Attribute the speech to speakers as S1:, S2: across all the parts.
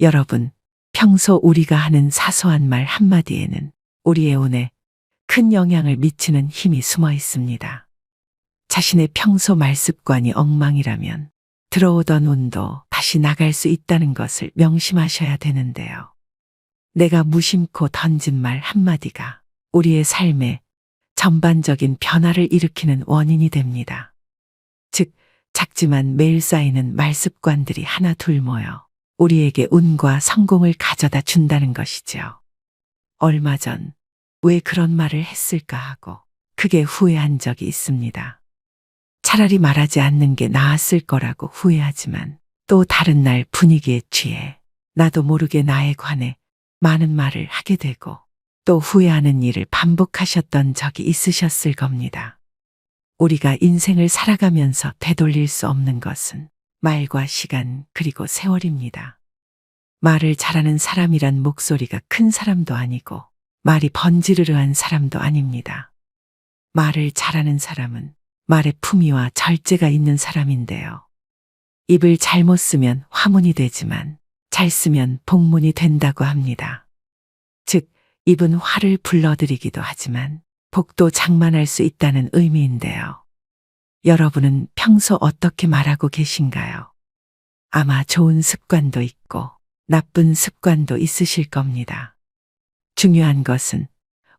S1: 여러분, 평소 우리가 하는 사소한 말 한마디에는 우리의 운에 큰 영향을 미치는 힘이 숨어 있습니다. 자신의 평소 말습관이 엉망이라면 들어오던 운도 다시 나갈 수 있다는 것을 명심하셔야 되는데요. 내가 무심코 던진 말 한마디가 우리의 삶에 전반적인 변화를 일으키는 원인이 됩니다. 즉, 작지만 매일 쌓이는 말습관들이 하나 둘 모여 우리에게 운과 성공을 가져다 준다는 것이죠. 얼마 전 왜 그런 말을 했을까 하고 크게 후회한 적이 있습니다. 차라리 말하지 않는 게 나았을 거라고 후회하지만 또 다른 날 분위기에 취해 나도 모르게 나에 관해 많은 말을 하게 되고 또 후회하는 일을 반복하셨던 적이 있으셨을 겁니다. 우리가 인생을 살아가면서 되돌릴 수 없는 것은 말과 시간 그리고 세월입니다. 말을 잘하는 사람이란 목소리가 큰 사람도 아니고 말이 번지르르한 사람도 아닙니다. 말을 잘하는 사람은 말의 품위와 절제가 있는 사람인데요. 입을 잘못 쓰면 화문이 되지만 잘 쓰면 복문이 된다고 합니다. 즉, 입은 화를 불러들이기도 하지만 복도 장만할 수 있다는 의미인데요. 여러분은 평소 어떻게 말하고 계신가요? 아마 좋은 습관도 있고 나쁜 습관도 있으실 겁니다. 중요한 것은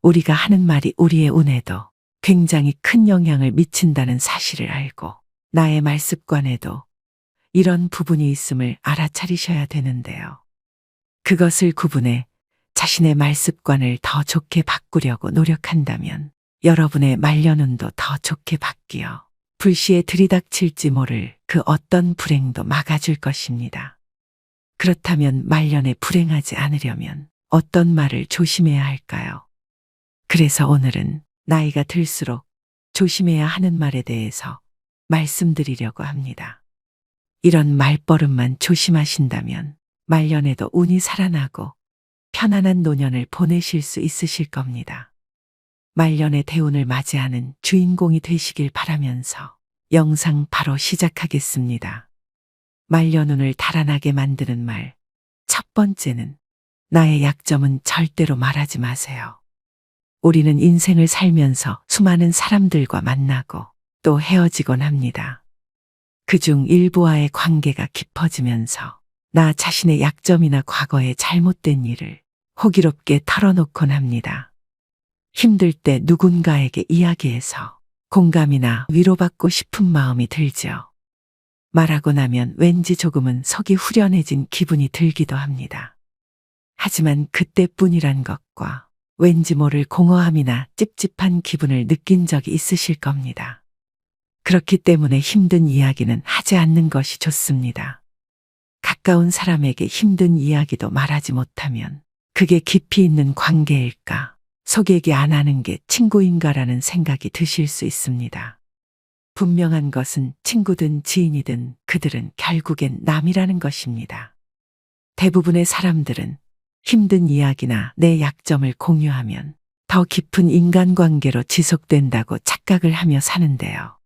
S1: 우리가 하는 말이 우리의 운에도 굉장히 큰 영향을 미친다는 사실을 알고 나의 말습관에도 이런 부분이 있음을 알아차리셔야 되는데요. 그것을 구분해 자신의 말습관을 더 좋게 바꾸려고 노력한다면 여러분의 말년운도 더 좋게 바뀌어 불시에 들이닥칠지 모를 그 어떤 불행도 막아줄 것입니다. 그렇다면 말년에 불행하지 않으려면 어떤 말을 조심해야 할까요? 그래서 오늘은 나이가 들수록 조심해야 하는 말에 대해서 말씀드리려고 합니다. 이런 말버릇만 조심하신다면 말년에도 운이 살아나고 편안한 노년을 보내실 수 있으실 겁니다. 말년의 대운을 맞이하는 주인공이 되시길 바라면서 영상 바로 시작하겠습니다. 말년운을 달아나게 만드는 말. 첫 번째는 나의 약점은 절대로 말하지 마세요. 우리는 인생을 살면서 수많은 사람들과 만나고 또 헤어지곤 합니다. 그중 일부와의 관계가 깊어지면서 나 자신의 약점이나 과거의 잘못된 일을 호기롭게 털어놓곤 합니다. 힘들 때 누군가에게 이야기해서 공감이나 위로받고 싶은 마음이 들죠. 말하고 나면 왠지 조금은 속이 후련해진 기분이 들기도 합니다. 하지만 그때뿐이란 것과 왠지 모를 공허함이나 찝찝한 기분을 느낀 적이 있으실 겁니다. 그렇기 때문에 힘든 이야기는 하지 않는 것이 좋습니다. 가까운 사람에게 힘든 이야기도 말하지 못하면 그게 깊이 있는 관계일까, 속 얘기 안 하는 게 친구인가라는 생각이 드실 수 있습니다. 분명한 것은 친구든 지인이든 그들은 결국엔 남이라는 것입니다. 대부분의 사람들은 힘든 이야기나 내 약점을 공유하면 더 깊은 인간관계로 지속된다고 착각을 하며 사는데요.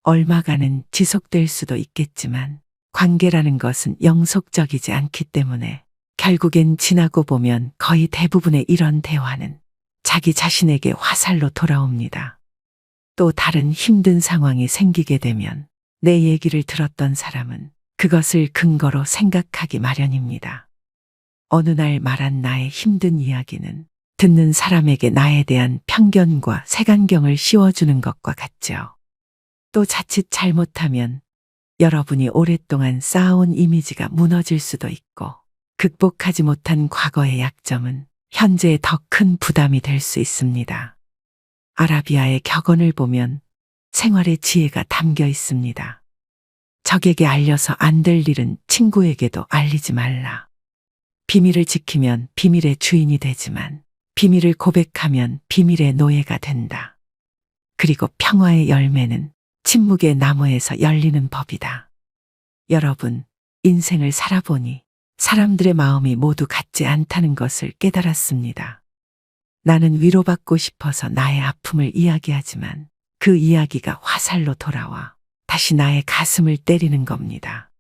S1: 얼마간은 지속될 수도 있겠지만 관계라는 것은 영속적이지 않기 때문에 결국엔 지나고 보면 거의 대부분의 이런 대화는 자기 자신에게 화살로 돌아옵니다. 또 다른 힘든 상황이 생기게 되면 내 얘기를 들었던 사람은 그것을 근거로 생각하기 마련입니다. 어느 날 말한 나의 힘든 이야기는 듣는 사람에게 나에 대한 편견과 색안경을 씌워주는 것과 같죠. 또 자칫 잘못하면 여러분이 오랫동안 쌓아온 이미지가 무너질 수도 있고 극복하지 못한 과거의 약점은 현재의 더 큰 부담이 될 수 있습니다. 아라비아의 격언을 보면 생활의 지혜가 담겨 있습니다. 적에게 알려서 안 될 일은 친구에게도 알리지 말라. 비밀을 지키면 비밀의 주인이 되지만 비밀을 고백하면 비밀의 노예가 된다. 그리고 평화의 열매는 침묵의 나무에서 열리는 법이다. 여러분, 인생을 살아보니 사람들의 마음이 모두 같지 않다는 것을 깨달았습니다. 나는 위로받고 싶어서 나의 아픔을 이야기하지만 그 이야기가 화살로 돌아와 다시 나의 가슴을 때리는 겁니다.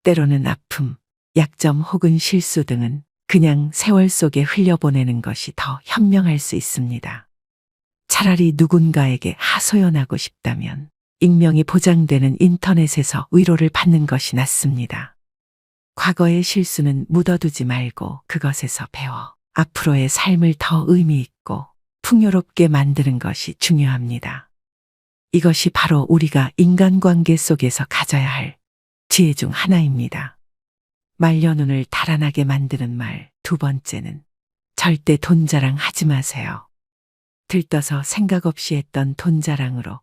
S1: 때로는 아픔, 약점 혹은 실수 등은 그냥 세월 속에 흘려보내는 것이 더 현명할 수 있습니다. 차라리 누군가에게 하소연하고 싶다면 익명이 보장되는 인터넷에서 위로를 받는 것이 낫습니다. 과거의 실수는 묻어두지 말고 그것에서 배워 앞으로의 삶을 더 의미 있고 풍요롭게 만드는 것이 중요합니다. 이것이 바로 우리가 인간관계 속에서 가져야 할 지혜 중 하나입니다. 말려눈을 달아나게 만드는 말 두 번째는 절대 돈 자랑 하지 마세요. 들떠서 생각 없이 했던 돈 자랑으로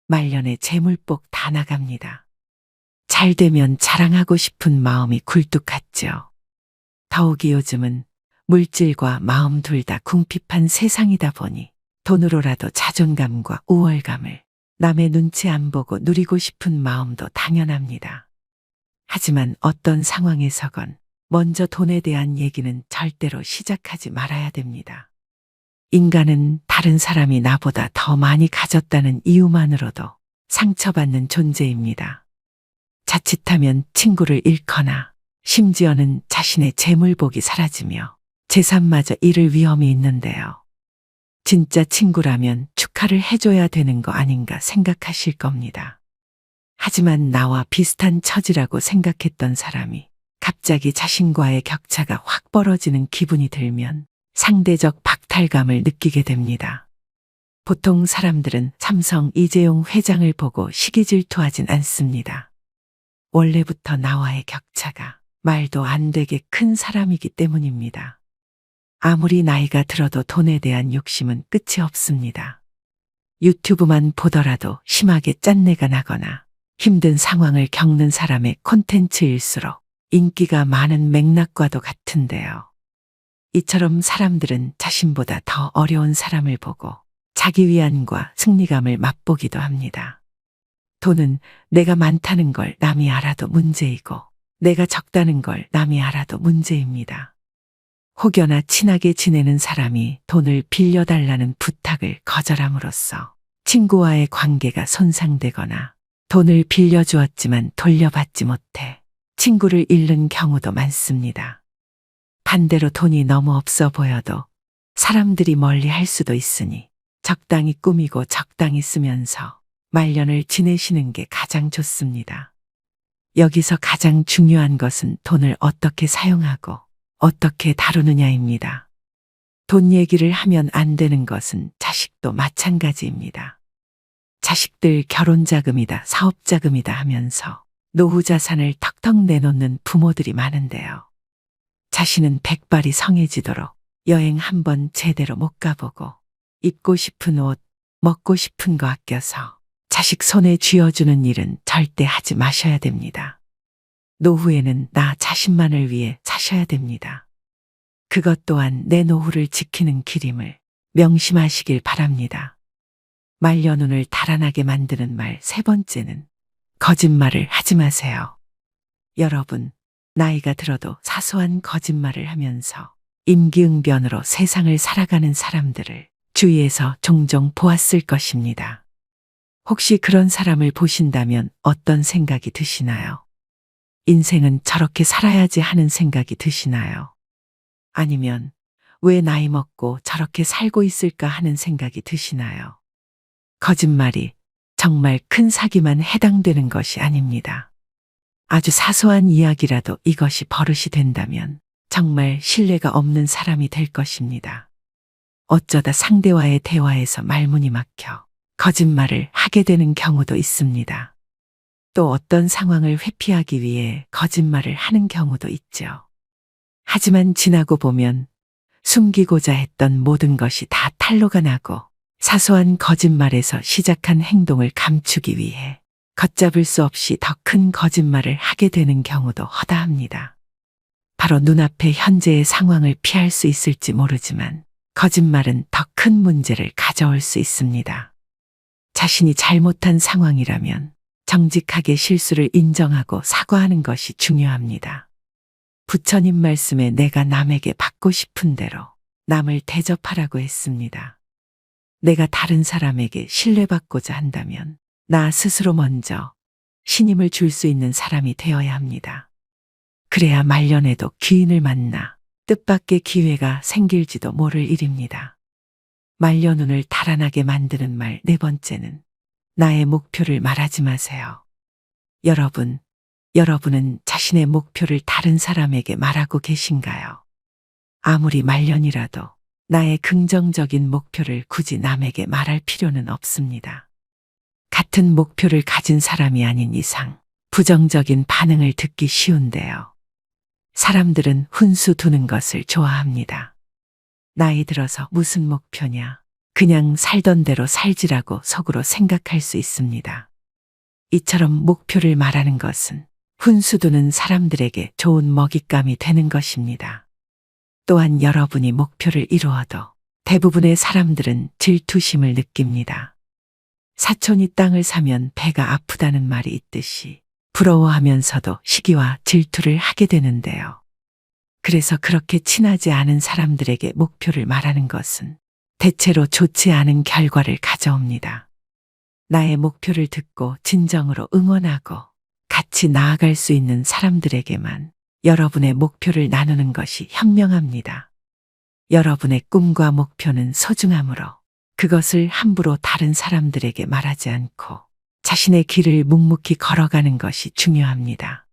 S1: 말년에 재물복 다 나갑니다. 잘 되면 자랑하고 싶은 마음이 굴뚝 같죠. 더욱이 요즘은 물질과 마음 둘 다 궁핍한 세상이다 보니 돈으로라도 자존감과 우월감을 남의 눈치 안 보고 누리고 싶은 마음도 당연합니다. 하지만 어떤 상황에서건 먼저 돈에 대한 얘기는 절대로 시작하지 말아야 됩니다. 인간은 다른 사람이 나보다 더 많이 가졌다는 이유만으로도 상처받는 존재입니다. 자칫하면 친구를 잃거나 심지어는 자신의 재물복이 사라지며 재산마저 잃을 위험이 있는데요. 진짜 친구라면 축하를 해줘야 되는 거 아닌가 생각하실 겁니다. 하지만 나와 비슷한 처지라고 생각했던 사람이 갑자기 자신과의 격차가 확 벌어지는 기분이 들면 상대적 박탈감을 느끼게 됩니다. 보통 사람들은 삼성 이재용 회장을 보고 시기질투하진 않습니다. 원래부터 나와의 격차가 말도 안 되게 큰 사람이기 때문입니다. 아무리 나이가 들어도 돈에 대한 욕심은 끝이 없습니다. 유튜브만 보더라도 심하게 짠내가 나거나 힘든 상황을 겪는 사람의 콘텐츠일수록 인기가 많은 맥락과도 같은데요. 이처럼 사람들은 자신보다 더 어려운 사람을 보고 자기 위안과 승리감을 맛보기도 합니다. 돈은 내가 많다는 걸 남이 알아도 문제이고 내가 적다는 걸 남이 알아도 문제입니다. 혹여나 친하게 지내는 사람이 돈을 빌려달라는 부탁을 거절함으로써 친구와의 관계가 손상되거나 돈을 빌려주었지만 돌려받지 못해 친구를 잃는 경우도 많습니다. 반대로 돈이 너무 없어 보여도 사람들이 멀리 할 수도 있으니 적당히 꾸미고 적당히 쓰면서 말년을 지내시는 게 가장 좋습니다. 여기서 가장 중요한 것은 돈을 어떻게 사용하고 어떻게 다루느냐입니다. 돈 얘기를 하면 안 되는 것은 자식도 마찬가지입니다. 자식들 결혼 자금이다, 사업 자금이다 하면서 노후 자산을 턱턱 내놓는 부모들이 많은데요. 자신은 백발이 성해지도록 여행 한번 제대로 못 가보고 입고 싶은 옷, 먹고 싶은 거 아껴서 자식 손에 쥐어주는 일은 절대 하지 마셔야 됩니다. 노후에는 나 자신만을 위해 사셔야 됩니다. 그것 또한 내 노후를 지키는 길임을 명심하시길 바랍니다. 말려눈을 달아나게 만드는 말 세 번째는 거짓말을 하지 마세요. 여러분, 나이가 들어도 사소한 거짓말을 하면서 임기응변으로 세상을 살아가는 사람들을 주위에서 종종 보았을 것입니다. 혹시 그런 사람을 보신다면 어떤 생각이 드시나요? 인생은 저렇게 살아야지 하는 생각이 드시나요? 아니면 왜 나이 먹고 저렇게 살고 있을까 하는 생각이 드시나요? 거짓말이 정말 큰 사기만 해당되는 것이 아닙니다. 아주 사소한 이야기라도 이것이 버릇이 된다면 정말 신뢰가 없는 사람이 될 것입니다. 어쩌다 상대와의 대화에서 말문이 막혀 거짓말을 하게 되는 경우도 있습니다. 또 어떤 상황을 회피하기 위해 거짓말을 하는 경우도 있죠. 하지만 지나고 보면 숨기고자 했던 모든 것이 다 탄로가 나고 사소한 거짓말에서 시작한 행동을 감추기 위해 걷잡을 수 없이 더 큰 거짓말을 하게 되는 경우도 허다합니다. 바로 눈앞의 현재의 상황을 피할 수 있을지 모르지만 거짓말은 더 큰 문제를 가져올 수 있습니다. 자신이 잘못한 상황이라면 정직하게 실수를 인정하고 사과하는 것이 중요합니다. 부처님 말씀에 내가 남에게 받고 싶은 대로 남을 대접하라고 했습니다. 내가 다른 사람에게 신뢰받고자 한다면 나 스스로 먼저 신임을 줄 수 있는 사람이 되어야 합니다. 그래야 말년에도 귀인을 만나 뜻밖의 기회가 생길지도 모를 일입니다. 말년운을 달아나게 만드는 말 네 번째는 나의 목표를 말하지 마세요. 여러분은 자신의 목표를 다른 사람에게 말하고 계신가요? 아무리 말년이라도 나의 긍정적인 목표를 굳이 남에게 말할 필요는 없습니다. 같은 목표를 가진 사람이 아닌 이상 부정적인 반응을 듣기 쉬운데요. 사람들은 훈수 두는 것을 좋아합니다. 나이 들어서 무슨 목표냐? 그냥 살던 대로 살지라고 속으로 생각할 수 있습니다. 이처럼 목표를 말하는 것은 훈수 두는 사람들에게 좋은 먹잇감이 되는 것입니다. 또한 여러분이 목표를 이루어도 대부분의 사람들은 질투심을 느낍니다. 사촌이 땅을 사면 배가 아프다는 말이 있듯이 부러워하면서도 시기와 질투를 하게 되는데요. 그래서 그렇게 친하지 않은 사람들에게 목표를 말하는 것은 대체로 좋지 않은 결과를 가져옵니다. 나의 목표를 듣고 진정으로 응원하고 같이 나아갈 수 있는 사람들에게만 여러분의 목표를 나누는 것이 현명합니다. 여러분의 꿈과 목표는 소중하므로 그것을 함부로 다른 사람들에게 말하지 않고 자신의 길을 묵묵히 걸어가는 것이 중요합니다.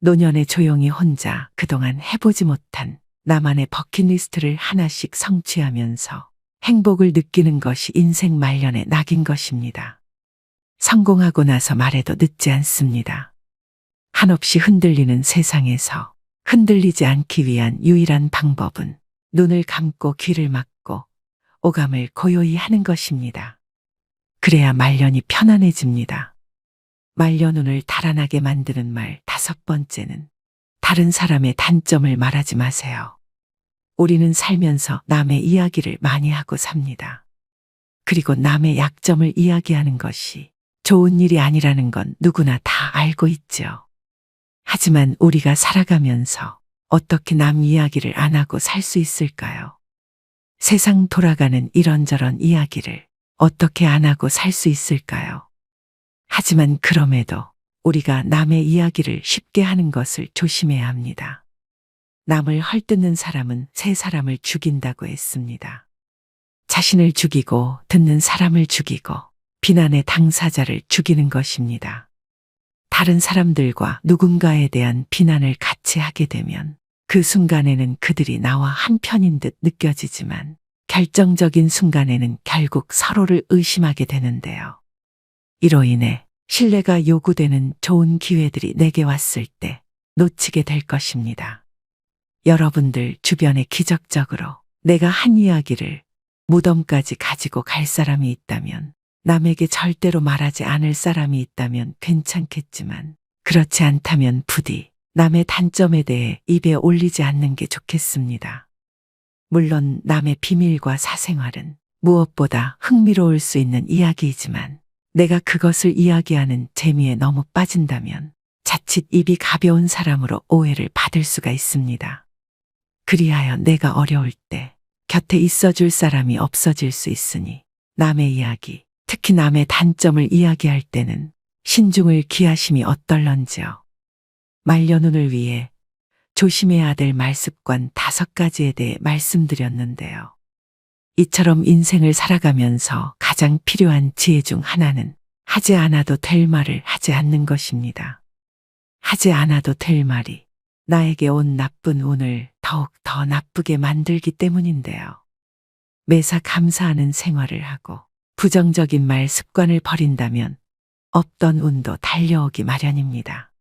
S1: 노년에 조용히 혼자 그동안 해보지 못한 나만의 버킷리스트를 하나씩 성취하면서 행복을 느끼는 것이 인생 말년의 낙인 것입니다. 성공하고 나서 말해도 늦지 않습니다. 한없이 흔들리는 세상에서 흔들리지 않기 위한 유일한 방법은 눈을 감고 귀를 막고 오감을 고요히 하는 것입니다. 그래야 말년이 편안해집니다. 말년운을 달아나게 만드는 말 다섯 번째는 다른 사람의 단점을 말하지 마세요. 우리는 살면서 남의 이야기를 많이 하고 삽니다. 그리고 남의 약점을 이야기하는 것이 좋은 일이 아니라는 건 누구나 다 알고 있죠. 하지만 우리가 살아가면서 어떻게 남 이야기를 안 하고 살 수 있을까요? 세상 돌아가는 이런저런 이야기를 어떻게 안 하고 살 수 있을까요? 하지만 그럼에도 우리가 남의 이야기를 쉽게 하는 것을 조심해야 합니다. 남을 헐뜯는 사람은 세 사람을 죽인다고 했습니다. 자신을 죽이고 듣는 사람을 죽이고 비난의 당사자를 죽이는 것입니다. 다른 사람들과 누군가에 대한 비난을 같이 하게 되면 그 순간에는 그들이 나와 한편인 듯 느껴지지만 결정적인 순간에는 결국 서로를 의심하게 되는데요. 이로 인해 신뢰가 요구되는 좋은 기회들이 내게 왔을 때 놓치게 될 것입니다. 여러분들 주변에 기적적으로 내가 한 이야기를 무덤까지 가지고 갈 사람이 있다면, 남에게 절대로 말하지 않을 사람이 있다면 괜찮겠지만 그렇지 않다면 부디 남의 단점에 대해 입에 올리지 않는 게 좋겠습니다. 물론 남의 비밀과 사생활은 무엇보다 흥미로울 수 있는 이야기이지만 내가 그것을 이야기하는 재미에 너무 빠진다면 자칫 입이 가벼운 사람으로 오해를 받을 수가 있습니다. 그리하여 내가 어려울 때 곁에 있어줄 사람이 없어질 수 있으니 남의 이야기, 특히 남의 단점을 이야기할 때는 신중을 기하심이 어떨런지요. 말년운을 위해 조심해야 될 말습관 5가지에 대해 말씀드렸는데요. 이처럼 인생을 살아가면서 가장 필요한 지혜 중 하나는 하지 않아도 될 말을 하지 않는 것입니다. 하지 않아도 될 말이 나에게 온 나쁜 운을 더욱 더 나쁘게 만들기 때문인데요. 매사 감사하는 생활을 하고 부정적인 말 습관을 버린다면 없던 운도 달려오기 마련입니다.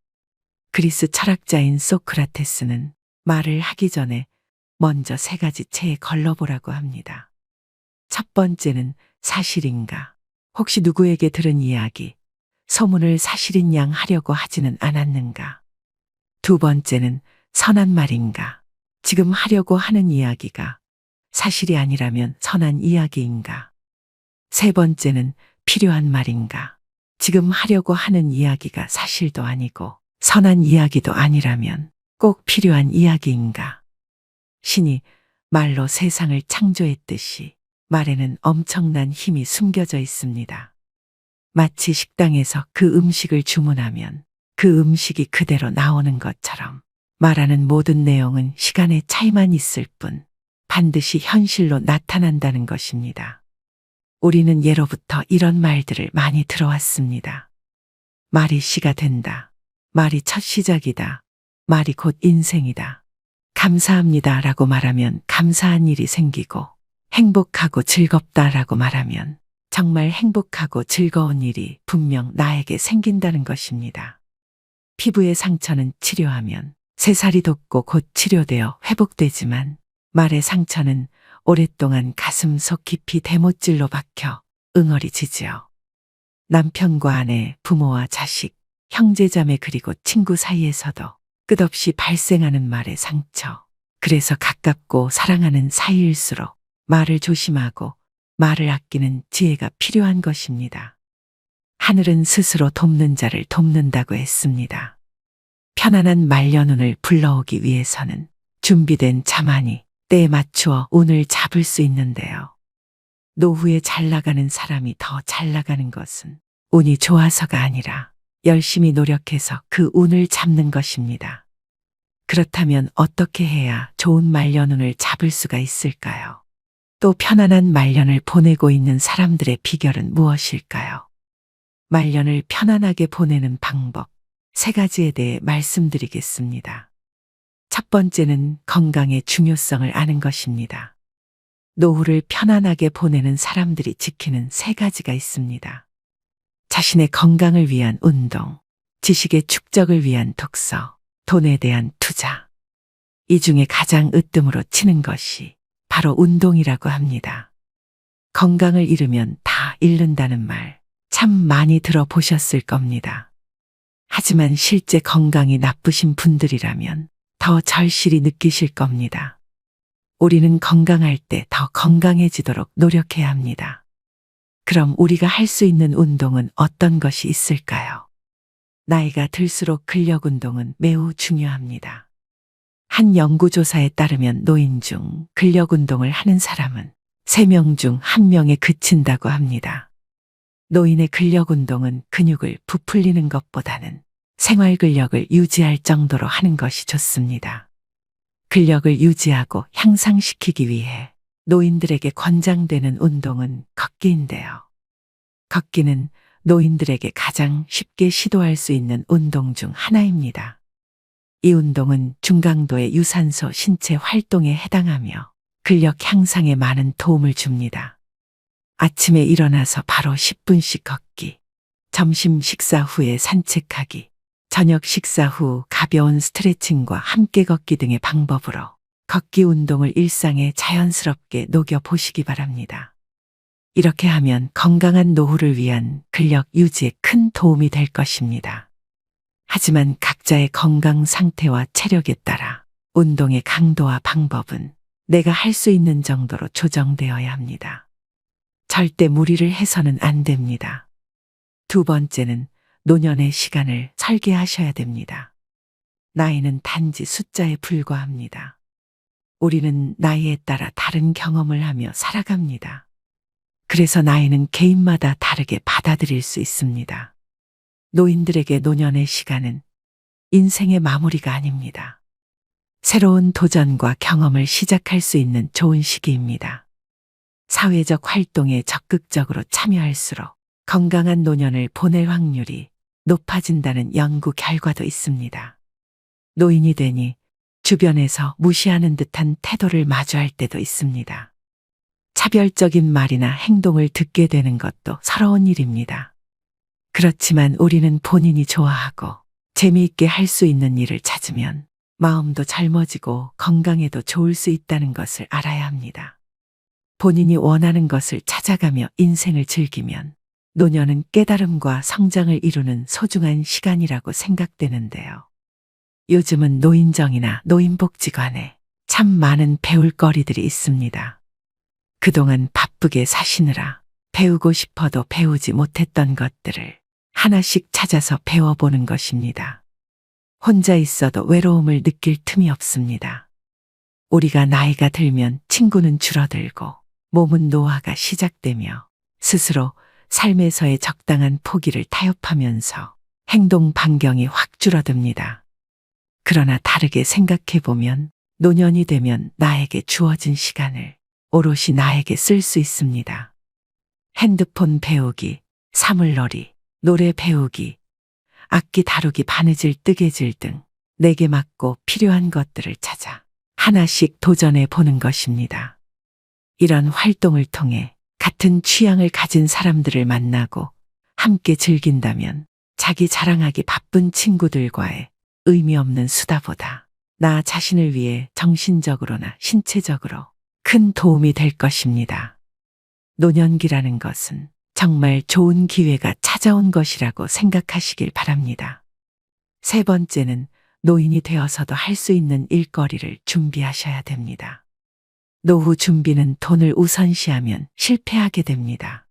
S1: 그리스 철학자인 소크라테스는 말을 하기 전에 먼저 3가지 체에 걸러보라고 합니다. 첫 번째는 사실인가? 혹시 누구에게 들은 이야기, 소문을 사실인 양 하려고 하지는 않았는가? 두 번째는 선한 말인가? 지금 하려고 하는 이야기가 사실이 아니라면 선한 이야기인가? 세 번째는 필요한 말인가? 지금 하려고 하는 이야기가 사실도 아니고 선한 이야기도 아니라면 꼭 필요한 이야기인가? 신이 말로 세상을 창조했듯이 말에는 엄청난 힘이 숨겨져 있습니다. 마치 식당에서 그 음식을 주문하면 그 음식이 그대로 나오는 것처럼 말하는 모든 내용은 시간의 차이만 있을 뿐 반드시 현실로 나타난다는 것입니다. 우리는 예로부터 이런 말들을 많이 들어왔습니다. 말이 씨가 된다. 말이 첫 시작이다. 말이 곧 인생이다. 감사합니다 라고 말하면 감사한 일이 생기고, 행복하고 즐겁다라고 말하면 정말 행복하고 즐거운 일이 분명 나에게 생긴다는 것입니다. 피부의 상처는 치료하면 새살이 돋고 곧 치료되어 회복되지만, 말의 상처는 오랫동안 가슴 속 깊이 대못질로 박혀 응어리지지요. 남편과 아내, 부모와 자식, 형제자매 그리고 친구 사이에서도 끝없이 발생하는 말의 상처. 그래서 가깝고 사랑하는 사이일수록 말을 조심하고 말을 아끼는 지혜가 필요한 것입니다. 하늘은 스스로 돕는 자를 돕는다고 했습니다. 편안한 말년운을 불러오기 위해서는 준비된 자만이 때에 맞추어 운을 잡을 수 있는데요. 노후에 잘 나가는 사람이 더 잘 나가는 것은 운이 좋아서가 아니라 열심히 노력해서 그 운을 잡는 것입니다. 그렇다면 어떻게 해야 좋은 말년운을 잡을 수가 있을까요? 또 편안한 말년을 보내고 있는 사람들의 비결은 무엇일까요? 말년을 편안하게 보내는 방법 3가지에 대해 말씀드리겠습니다. 첫 번째는 건강의 중요성을 아는 것입니다. 노후를 편안하게 보내는 사람들이 지키는 3가지가 있습니다. 자신의 건강을 위한 운동, 지식의 축적을 위한 독서, 돈에 대한 투자. 이 중에 가장 으뜸으로 치는 것이 바로 운동이라고 합니다. 건강을 잃으면 다 잃는다는 말 참 많이 들어보셨을 겁니다. 하지만 실제 건강이 나쁘신 분들이라면 더 절실히 느끼실 겁니다. 우리는 건강할 때 더 건강해지도록 노력해야 합니다. 그럼 우리가 할 수 있는 운동은 어떤 것이 있을까요? 나이가 들수록 근력 운동은 매우 중요합니다. 한 연구조사에 따르면 노인 중 근력 운동을 하는 사람은 3명 중 1명에 그친다고 합니다. 노인의 근력 운동은 근육을 부풀리는 것보다는 생활 근력을 유지할 정도로 하는 것이 좋습니다. 근력을 유지하고 향상시키기 위해 노인들에게 권장되는 운동은 걷기인데요. 걷기는 노인들에게 가장 쉽게 시도할 수 있는 운동 중 하나입니다. 이 운동은 중강도의 유산소 신체 활동에 해당하며 근력 향상에 많은 도움을 줍니다. 아침에 일어나서 바로 10분씩 걷기, 점심 식사 후에 산책하기, 저녁 식사 후 가벼운 스트레칭과 함께 걷기 등의 방법으로 걷기 운동을 일상에 자연스럽게 녹여 보시기 바랍니다. 이렇게 하면 건강한 노후를 위한 근력 유지에 큰 도움이 될 것입니다. 하지만 각자의 건강 상태와 체력에 따라 운동의 강도와 방법은 내가 할 수 있는 정도로 조정되어야 합니다. 절대 무리를 해서는 안 됩니다. 두 번째는 노년의 시간을 설계하셔야 됩니다. 나이는 단지 숫자에 불과합니다. 우리는 나이에 따라 다른 경험을 하며 살아갑니다. 그래서 나이는 개인마다 다르게 받아들일 수 있습니다. 노인들에게 노년의 시간은 인생의 마무리가 아닙니다. 새로운 도전과 경험을 시작할 수 있는 좋은 시기입니다. 사회적 활동에 적극적으로 참여할수록 건강한 노년을 보낼 확률이 높아진다는 연구 결과도 있습니다. 노인이 되니 주변에서 무시하는 듯한 태도를 마주할 때도 있습니다. 차별적인 말이나 행동을 듣게 되는 것도 서러운 일입니다. 그렇지만 우리는 본인이 좋아하고 재미있게 할 수 있는 일을 찾으면 마음도 젊어지고 건강에도 좋을 수 있다는 것을 알아야 합니다. 본인이 원하는 것을 찾아가며 인생을 즐기면 노년은 깨달음과 성장을 이루는 소중한 시간이라고 생각되는데요. 요즘은 노인정이나 노인복지관에 참 많은 배울 거리들이 있습니다. 그동안 바쁘게 사시느라 배우고 싶어도 배우지 못했던 것들을 하나씩 찾아서 배워보는 것입니다. 혼자 있어도 외로움을 느낄 틈이 없습니다. 우리가 나이가 들면 친구는 줄어들고 몸은 노화가 시작되며 스스로 삶에서의 적당한 포기를 타협하면서 행동 반경이 확 줄어듭니다. 그러나 다르게 생각해 보면 노년이 되면 나에게 주어진 시간을 오롯이 나에게 쓸 수 있습니다. 핸드폰 배우기, 사물놀이, 노래 배우기, 악기 다루기, 바느질, 뜨개질 등 내게 맞고 필요한 것들을 찾아 하나씩 도전해 보는 것입니다. 이런 활동을 통해 같은 취향을 가진 사람들을 만나고 함께 즐긴다면 자기 자랑하기 바쁜 친구들과의 의미 없는 수다보다 나 자신을 위해 정신적으로나 신체적으로 큰 도움이 될 것입니다. 노년기라는 것은 정말 좋은 기회가 찾아온 것이라고 생각하시길 바랍니다. 세 번째는 노인이 되어서도 할 수 있는 일거리를 준비하셔야 됩니다. 노후 준비는 돈을 우선시하면 실패하게 됩니다.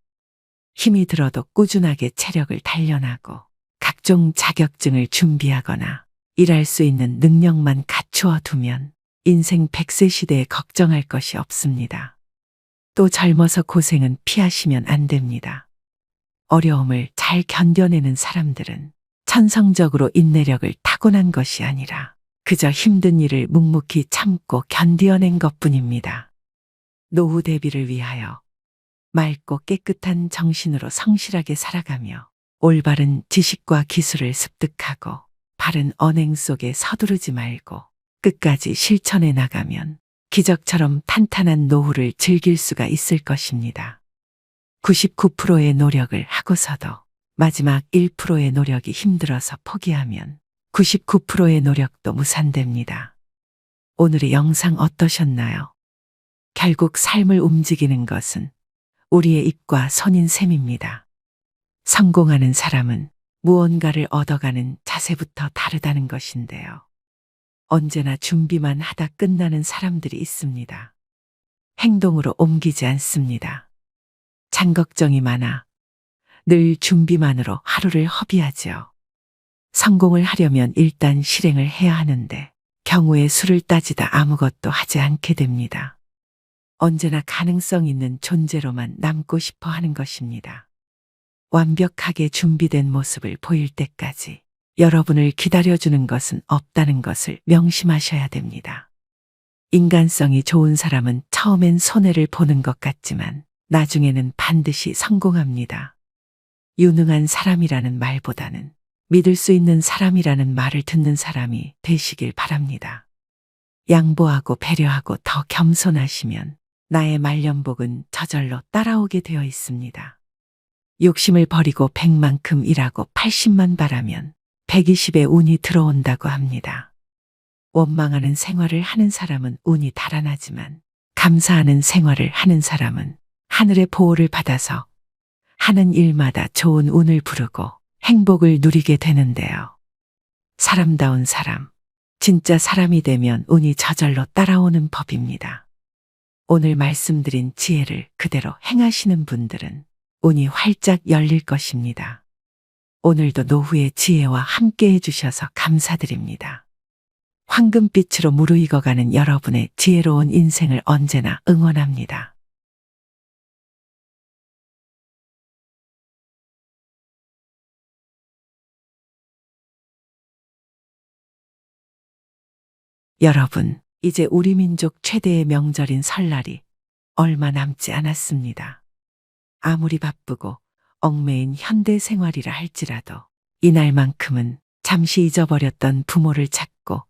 S1: 힘이 들어도 꾸준하게 체력을 단련하고 각종 자격증을 준비하거나 일할 수 있는 능력만 갖추어 두면 인생 100세 시대에 걱정할 것이 없습니다. 또 젊어서 고생은 피하시면 안 됩니다. 어려움을 잘 견뎌내는 사람들은 천성적으로 인내력을 타고난 것이 아니라 그저 힘든 일을 묵묵히 참고 견디어낸 것뿐입니다. 노후 대비를 위하여 맑고 깨끗한 정신으로 성실하게 살아가며 올바른 지식과 기술을 습득하고 바른 언행 속에 서두르지 말고 끝까지 실천해 나가면 기적처럼 탄탄한 노후를 즐길 수가 있을 것입니다. 99%의 노력을 하고서도 마지막 1%의 노력이 힘들어서 포기하면 99%의 노력도 무산됩니다. 오늘의 영상 어떠셨나요? 결국 삶을 움직이는 것은 우리의 입과 손인 셈입니다. 성공하는 사람은 무언가를 얻어가는 자세부터 다르다는 것인데요. 언제나 준비만 하다 끝나는 사람들이 있습니다. 행동으로 옮기지 않습니다. 잔걱정이 많아 늘 준비만으로 하루를 허비하지요. 성공을 하려면 일단 실행을 해야 하는데 경우의 수를 따지다 아무것도 하지 않게 됩니다. 언제나 가능성 있는 존재로만 남고 싶어 하는 것입니다. 완벽하게 준비된 모습을 보일 때까지 여러분을 기다려주는 것은 없다는 것을 명심하셔야 됩니다. 인간성이 좋은 사람은 처음엔 손해를 보는 것 같지만 나중에는 반드시 성공합니다. 유능한 사람이라는 말보다는 믿을 수 있는 사람이라는 말을 듣는 사람이 되시길 바랍니다. 양보하고 배려하고 더 겸손하시면 나의 말년복은 저절로 따라오게 되어 있습니다. 욕심을 버리고 100만큼 일하고 80만 바라면 120의 운이 들어온다고 합니다. 원망하는 생활을 하는 사람은 운이 달아나지만 감사하는 생활을 하는 사람은 하늘의 보호를 받아서 하는 일마다 좋은 운을 부르고 행복을 누리게 되는데요. 사람다운 사람, 진짜 사람이 되면 운이 저절로 따라오는 법입니다. 오늘 말씀드린 지혜를 그대로 행하시는 분들은 운이 활짝 열릴 것입니다. 오늘도 노후의 지혜와 함께 해주셔서 감사드립니다. 황금빛으로 무르익어가는 여러분의 지혜로운 인생을 언제나 응원합니다. 여러분, 이제 우리 민족 최대의 명절인 설날이 얼마 남지 않았습니다. 아무리 바쁘고 얽매인 현대 생활이라 할지라도 이날만큼은 잠시 잊어버렸던 부모를 찾고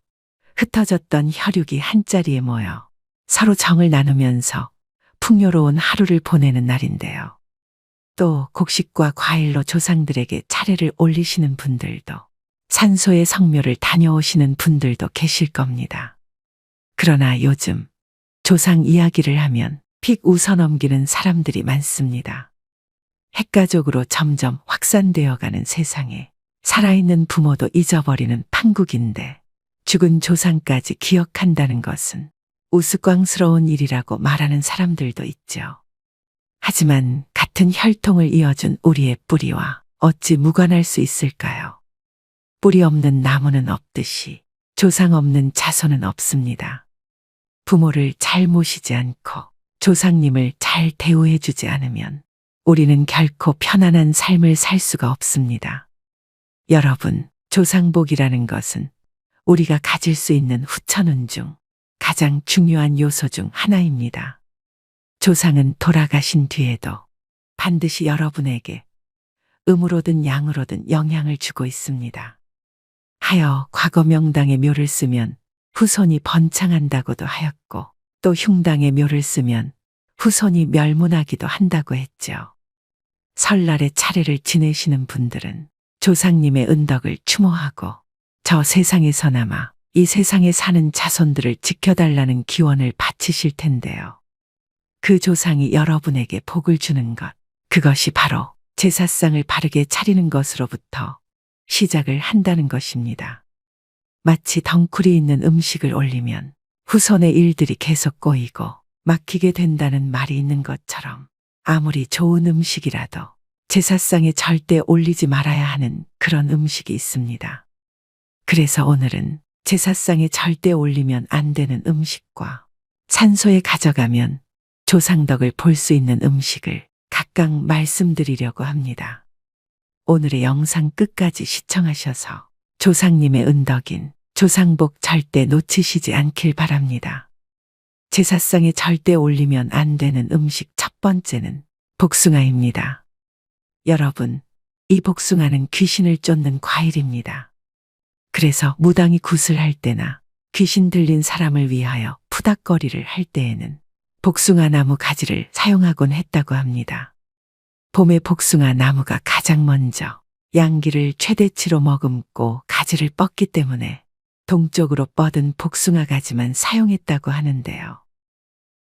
S1: 흩어졌던 혈육이 한자리에 모여 서로 정을 나누면서 풍요로운 하루를 보내는 날인데요. 또 곡식과 과일로 조상들에게 차례를 올리시는 분들도 산소의 성묘를 다녀오시는 분들도 계실 겁니다. 그러나 요즘 조상 이야기를 하면 픽 웃어넘기는 사람들이 많습니다. 핵가족으로 점점 확산되어가는 세상에 살아있는 부모도 잊어버리는 판국인데 죽은 조상까지 기억한다는 것은 우스꽝스러운 일이라고 말하는 사람들도 있죠. 하지만 같은 혈통을 이어준 우리의 뿌리와 어찌 무관할 수 있을까요? 뿌리 없는 나무는 없듯이 조상 없는 자손은 없습니다. 부모를 잘 모시지 않고 조상님을 잘 대우해주지 않으면 우리는 결코 편안한 삶을 살 수가 없습니다. 여러분, 조상복이라는 것은 우리가 가질 수 있는 후천운 중 가장 중요한 요소 중 하나입니다. 조상은 돌아가신 뒤에도 반드시 여러분에게 음으로든 양으로든 영향을 주고 있습니다. 하여 과거 명당의 묘를 쓰면 후손이 번창한다고도 하였고 또 흉당의 묘를 쓰면 후손이 멸문하기도 한다고 했죠. 설날에 차례를 지내시는 분들은 조상님의 은덕을 추모하고 저 세상에서나마 이 세상에 사는 자손들을 지켜달라는 기원을 바치실 텐데요. 그 조상이 여러분에게 복을 주는 것, 그것이 바로 제사상을 바르게 차리는 것으로부터 시작을 한다는 것입니다. 마치 덩쿨이 있는 음식을 올리면 후손의 일들이 계속 꼬이고 막히게 된다는 말이 있는 것처럼 아무리 좋은 음식이라도 제사상에 절대 올리지 말아야 하는 그런 음식이 있습니다. 그래서 오늘은 제사상에 절대 올리면 안 되는 음식과 산소에 가져가면 조상덕을 볼 수 있는 음식을 각각 말씀드리려고 합니다. 오늘의 영상 끝까지 시청하셔서 조상님의 은덕인 조상복 절대 놓치시지 않길 바랍니다. 제사상에 절대 올리면 안 되는 음식 첫 번째는 복숭아입니다. 여러분, 이 복숭아는 귀신을 쫓는 과일입니다. 그래서 무당이 굿을 할 때나 귀신 들린 사람을 위하여 푸닥거리를 할 때에는 복숭아 나무 가지를 사용하곤 했다고 합니다. 봄에 복숭아 나무가 가장 먼저 양기를 최대치로 머금고 가지를 뻗기 때문에 동쪽으로 뻗은 복숭아 가지만 사용했다고 하는데요.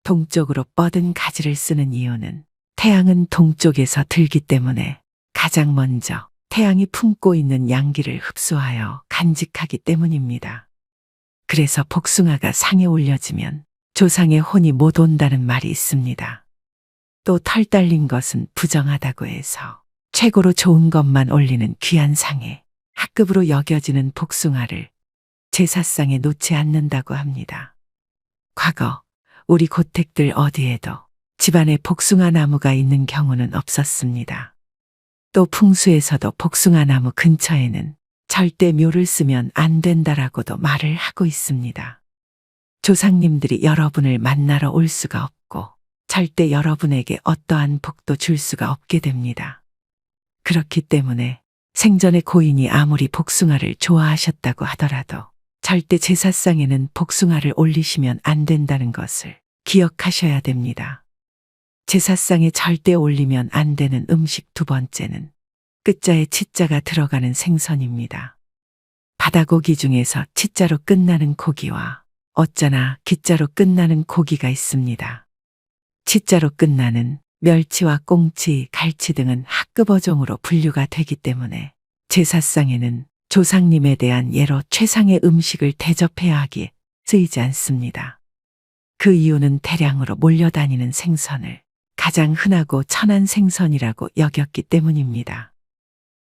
S1: 동쪽으로 뻗은 가지를 쓰는 이유는 태양은 동쪽에서 들기 때문에 가장 먼저 태양이 품고 있는 양기를 흡수하여 간직하기 때문입니다. 그래서 복숭아가 상에 올려지면 조상의 혼이 못 온다는 말이 있습니다. 또 털 달린 것은 부정하다고 해서 최고로 좋은 것만 올리는 귀한 상에 합급으로 여겨지는 복숭아를 제사상에 놓지 않는다고 합니다. 과거 우리 고택들 어디에도 집안에 복숭아 나무가 있는 경우는 없었습니다. 또 풍수에서도 복숭아 나무 근처에는 절대 묘를 쓰면 안 된다라고도 말을 하고 있습니다. 조상님들이 여러분을 만나러 올 수가 없고 절대 여러분에게 어떠한 복도 줄 수가 없게 됩니다. 그렇기 때문에 생전에 고인이 아무리 복숭아를 좋아하셨다고 하더라도 절대 제사상에는 복숭아를 올리시면 안 된다는 것을 기억하셔야 됩니다. 제사상에 절대 올리면 안 되는 음식 두 번째는 끝자에 치자가 들어가는 생선입니다. 바다고기 중에서 치자로 끝나는 고기와 어쩌나 기자로 끝나는 고기가 있습니다. 치자로 끝나는 멸치와 꽁치, 갈치 등은 학급 어종으로 분류가 되기 때문에 제사상에는 조상님에 대한 예로 최상의 음식을 대접해야 하기에 쓰이지 않습니다. 그 이유는 대량으로 몰려다니는 생선을 가장 흔하고 천한 생선이라고 여겼기 때문입니다.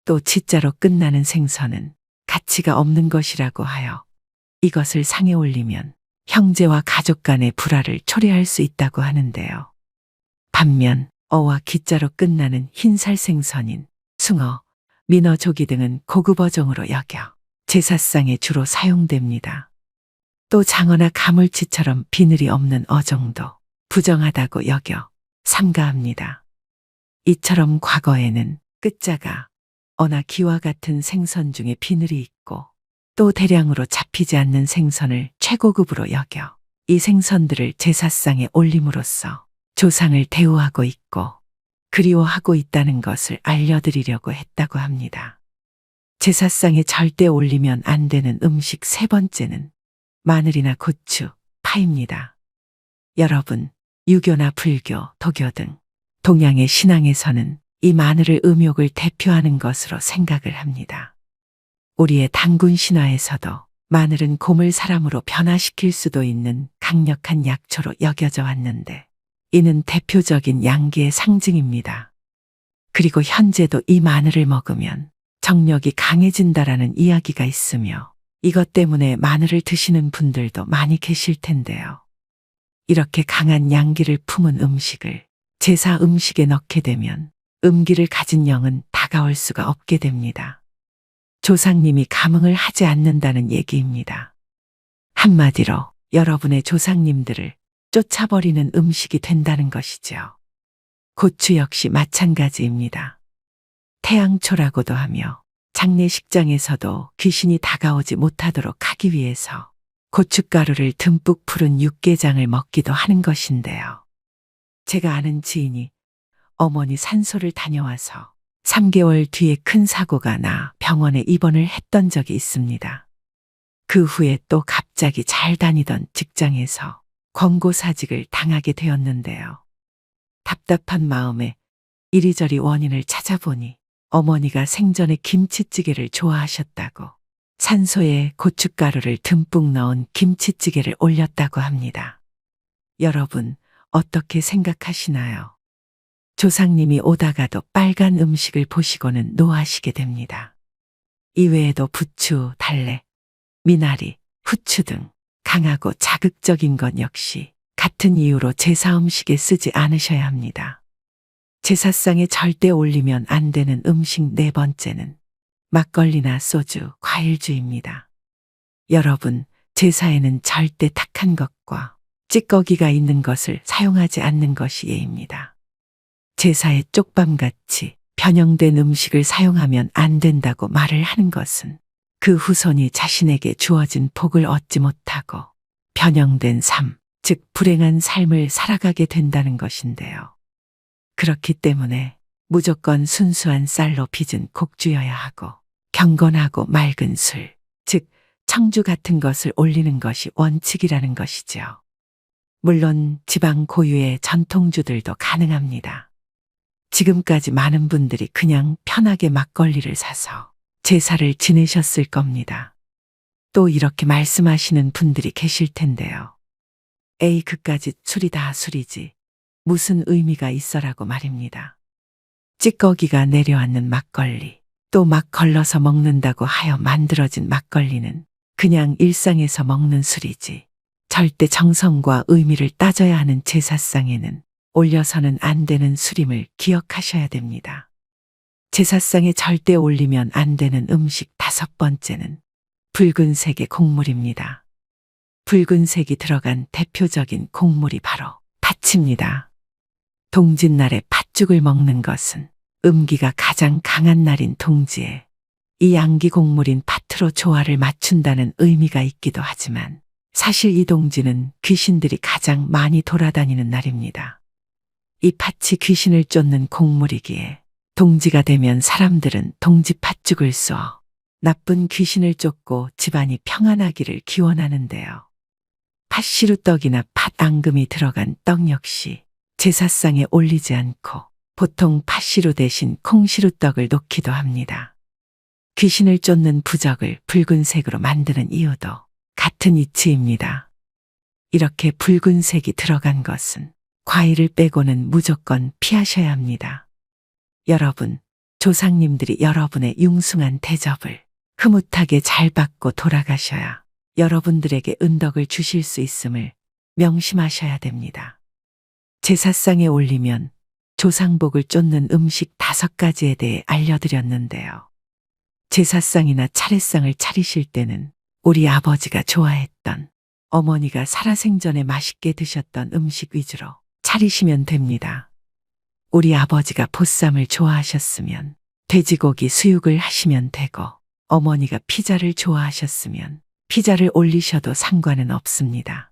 S1: 또 치자로 끝나는 생선은 가치가 없는 것이라고 하여 이것을 상에 올리면 형제와 가족 간의 불화를 초래할 수 있다고 하는데요. 반면 어와 기자로 끝나는 흰살 생선인 숭어, 민어, 조기 등은 고급 어종으로 여겨 제사상에 주로 사용됩니다. 또 장어나 가물치처럼 비늘이 없는 어종도 부정하다고 여겨 삼가합니다. 이처럼 과거에는 끝자가 어나 기와 같은 생선 중에 비늘이 있고 또 대량으로 잡히지 않는 생선을 최고급으로 여겨 이 생선들을 제사상에 올림으로써 조상을 대우하고 있고 그리워하고 있다는 것을 알려드리려고 했다고 합니다. 제사상에 절대 올리면 안 되는 음식 세 번째는 마늘이나 고추, 파입니다. 여러분, 유교나 불교, 도교 등 동양의 신앙에서는 이 마늘을 음욕을 대표하는 것으로 생각을 합니다. 우리의 단군 신화에서도 마늘은 곰을 사람으로 변화시킬 수도 있는 강력한 약초로 여겨져 왔는데 이는 대표적인 양기의 상징입니다. 그리고 현재도 이 마늘을 먹으면 정력이 강해진다라는 이야기가 있으며 이것 때문에 마늘을 드시는 분들도 많이 계실 텐데요. 이렇게 강한 양기를 품은 음식을 제사 음식에 넣게 되면 음기를 가진 영은 다가올 수가 없게 됩니다. 조상님이 감흥을 하지 않는다는 얘기입니다. 한마디로 여러분의 조상님들을 쫓아버리는 음식이 된다는 것이죠. 고추 역시 마찬가지입니다. 태양초라고도 하며 장례식장에서도 귀신이 다가오지 못하도록 하기 위해서 고춧가루를 듬뿍 풀은 육개장을 먹기도 하는 것인데요. 제가 아는 지인이 어머니 산소를 다녀와서 3개월 뒤에 큰 사고가 나 병원에 입원을 했던 적이 있습니다. 그 후에 또 갑자기 잘 다니던 직장에서 권고사직을 당하게 되었는데요. 답답한 마음에 이리저리 원인을 찾아보니 어머니가 생전에 김치찌개를 좋아하셨다고 산소에 고춧가루를 듬뿍 넣은 김치찌개를 올렸다고 합니다. 여러분, 어떻게 생각하시나요? 조상님이 오다가도 빨간 음식을 보시고는 노하시게 됩니다. 이외에도 부추, 달래, 미나리, 후추 등 강하고 자극적인 것 역시 같은 이유로 제사 음식에 쓰지 않으셔야 합니다. 제사상에 절대 올리면 안 되는 음식 네 번째는 막걸리나 소주, 과일주입니다. 여러분, 제사에는 절대 탁한 것과 찌꺼기가 있는 것을 사용하지 않는 것이 예입니다. 제사에 쪽밤같이 변형된 음식을 사용하면 안 된다고 말을 하는 것은 그 후손이 자신에게 주어진 복을 얻지 못하고 변형된 삶, 즉 불행한 삶을 살아가게 된다는 것인데요. 그렇기 때문에 무조건 순수한 쌀로 빚은 곡주여야 하고 경건하고 맑은 술, 즉 청주 같은 것을 올리는 것이 원칙이라는 것이죠. 물론 지방 고유의 전통주들도 가능합니다. 지금까지 많은 분들이 그냥 편하게 막걸리를 사서 제사를 지내셨을 겁니다. 또 이렇게 말씀하시는 분들이 계실 텐데요. 에이, 그까짓 술이 다 술이지 무슨 의미가 있어라고 말입니다. 찌꺼기가 내려앉는 막걸리, 또 막 걸러서 먹는다고 하여 만들어진 막걸리는 그냥 일상에서 먹는 술이지 절대 정성과 의미를 따져야 하는 제사상에는 올려서는 안 되는 술임을 기억하셔야 됩니다. 제사상에 절대 올리면 안 되는 음식 다섯 번째는 붉은색의 곡물입니다. 붉은색이 들어간 대표적인 곡물이 바로 팥입니다. 동짓날에 팥죽을 먹는 것은 음기가 가장 강한 날인 동지에 이 양기 곡물인 팥으로 조화를 맞춘다는 의미가 있기도 하지만 사실 이 동지는 귀신들이 가장 많이 돌아다니는 날입니다. 이 팥이 귀신을 쫓는 곡물이기에 동지가 되면 사람들은 동지 팥죽을 쏘어 나쁜 귀신을 쫓고 집안이 평안하기를 기원하는데요. 팥시루떡이나 팥앙금이 들어간 떡 역시 제사상에 올리지 않고 보통 팥시루 대신 콩시루떡을 놓기도 합니다. 귀신을 쫓는 부적을 붉은색으로 만드는 이유도 같은 이치입니다. 이렇게 붉은색이 들어간 것은 과일을 빼고는 무조건 피하셔야 합니다. 여러분, 조상님들이 여러분의 융숭한 대접을 흐뭇하게 잘 받고 돌아가셔야 여러분들에게 은덕을 주실 수 있음을 명심하셔야 됩니다. 제사상에 올리면 조상복을 쫓는 음식 5가지에 대해 알려드렸는데요. 제사상이나 차례상을 차리실 때는 우리 아버지가 좋아했던 어머니가 살아생전에 맛있게 드셨던 음식 위주로 차리시면 됩니다. 우리 아버지가 보쌈을 좋아하셨으면 돼지고기 수육을 하시면 되고 어머니가 피자를 좋아하셨으면 피자를 올리셔도 상관은 없습니다.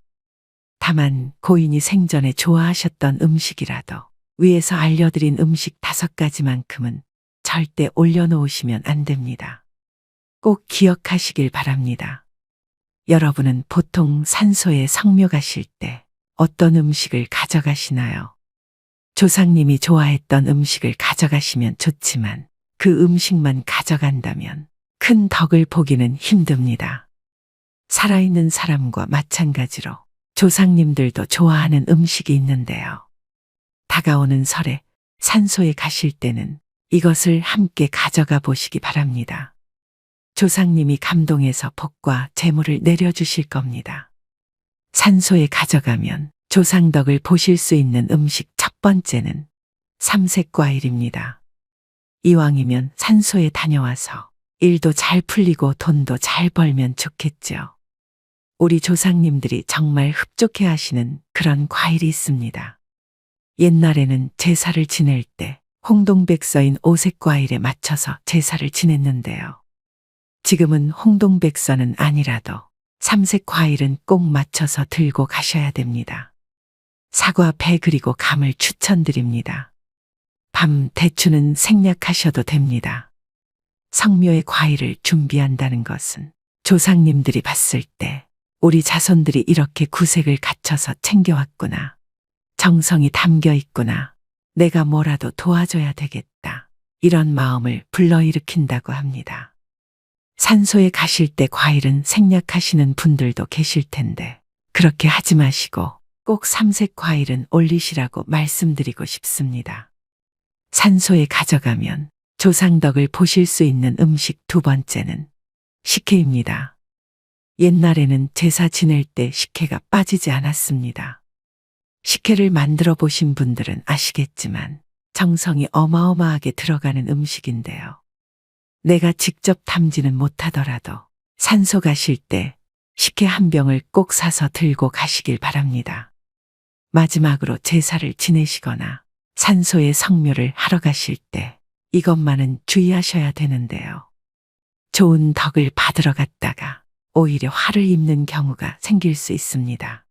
S1: 다만 고인이 생전에 좋아하셨던 음식이라도 위에서 알려드린 음식 5가지만큼은 절대 올려놓으시면 안 됩니다. 꼭 기억하시길 바랍니다. 여러분은 보통 산소에 성묘 가실 때 어떤 음식을 가져가시나요? 조상님이 좋아했던 음식을 가져가시면 좋지만 그 음식만 가져간다면 큰 덕을 보기는 힘듭니다. 살아있는 사람과 마찬가지로 조상님들도 좋아하는 음식이 있는데요. 다가오는 설에 산소에 가실 때는 이것을 함께 가져가 보시기 바랍니다. 조상님이 감동해서 복과 재물을 내려주실 겁니다. 산소에 가져가면 조상덕을 보실 수 있는 음식 첫 번째는 삼색과일입니다. 이왕이면 산소에 다녀와서 일도 잘 풀리고 돈도 잘 벌면 좋겠죠. 우리 조상님들이 정말 흡족해 하시는 그런 과일이 있습니다. 옛날에는 제사를 지낼 때 홍동백서인 오색 과일에 맞춰서 제사를 지냈는데요. 지금은 홍동백서는 아니라도 삼색 과일은 꼭 맞춰서 들고 가셔야 됩니다. 사과, 배 그리고 감을 추천드립니다. 밤 대추는 생략하셔도 됩니다. 성묘의 과일을 준비한다는 것은 조상님들이 봤을 때 우리 자손들이 이렇게 구색을 갖춰서 챙겨왔구나. 정성이 담겨 있구나. 내가 뭐라도 도와줘야 되겠다. 이런 마음을 불러일으킨다고 합니다. 산소에 가실 때 과일은 생략하시는 분들도 계실 텐데 그렇게 하지 마시고 꼭 삼색 과일은 올리시라고 말씀드리고 싶습니다. 산소에 가져가면 조상덕을 보실 수 있는 음식 두 번째는 식혜입니다. 옛날에는 제사 지낼 때 식혜가 빠지지 않았습니다. 식혜를 만들어 보신 분들은 아시겠지만 정성이 어마어마하게 들어가는 음식인데요. 내가 직접 담지는 못하더라도 산소 가실 때 식혜 한 병을 꼭 사서 들고 가시길 바랍니다. 마지막으로 제사를 지내시거나 산소의 성묘를 하러 가실 때 이것만은 주의하셔야 되는데요. 좋은 덕을 받으러 갔다가 오히려 화를 입는 경우가 생길 수 있습니다.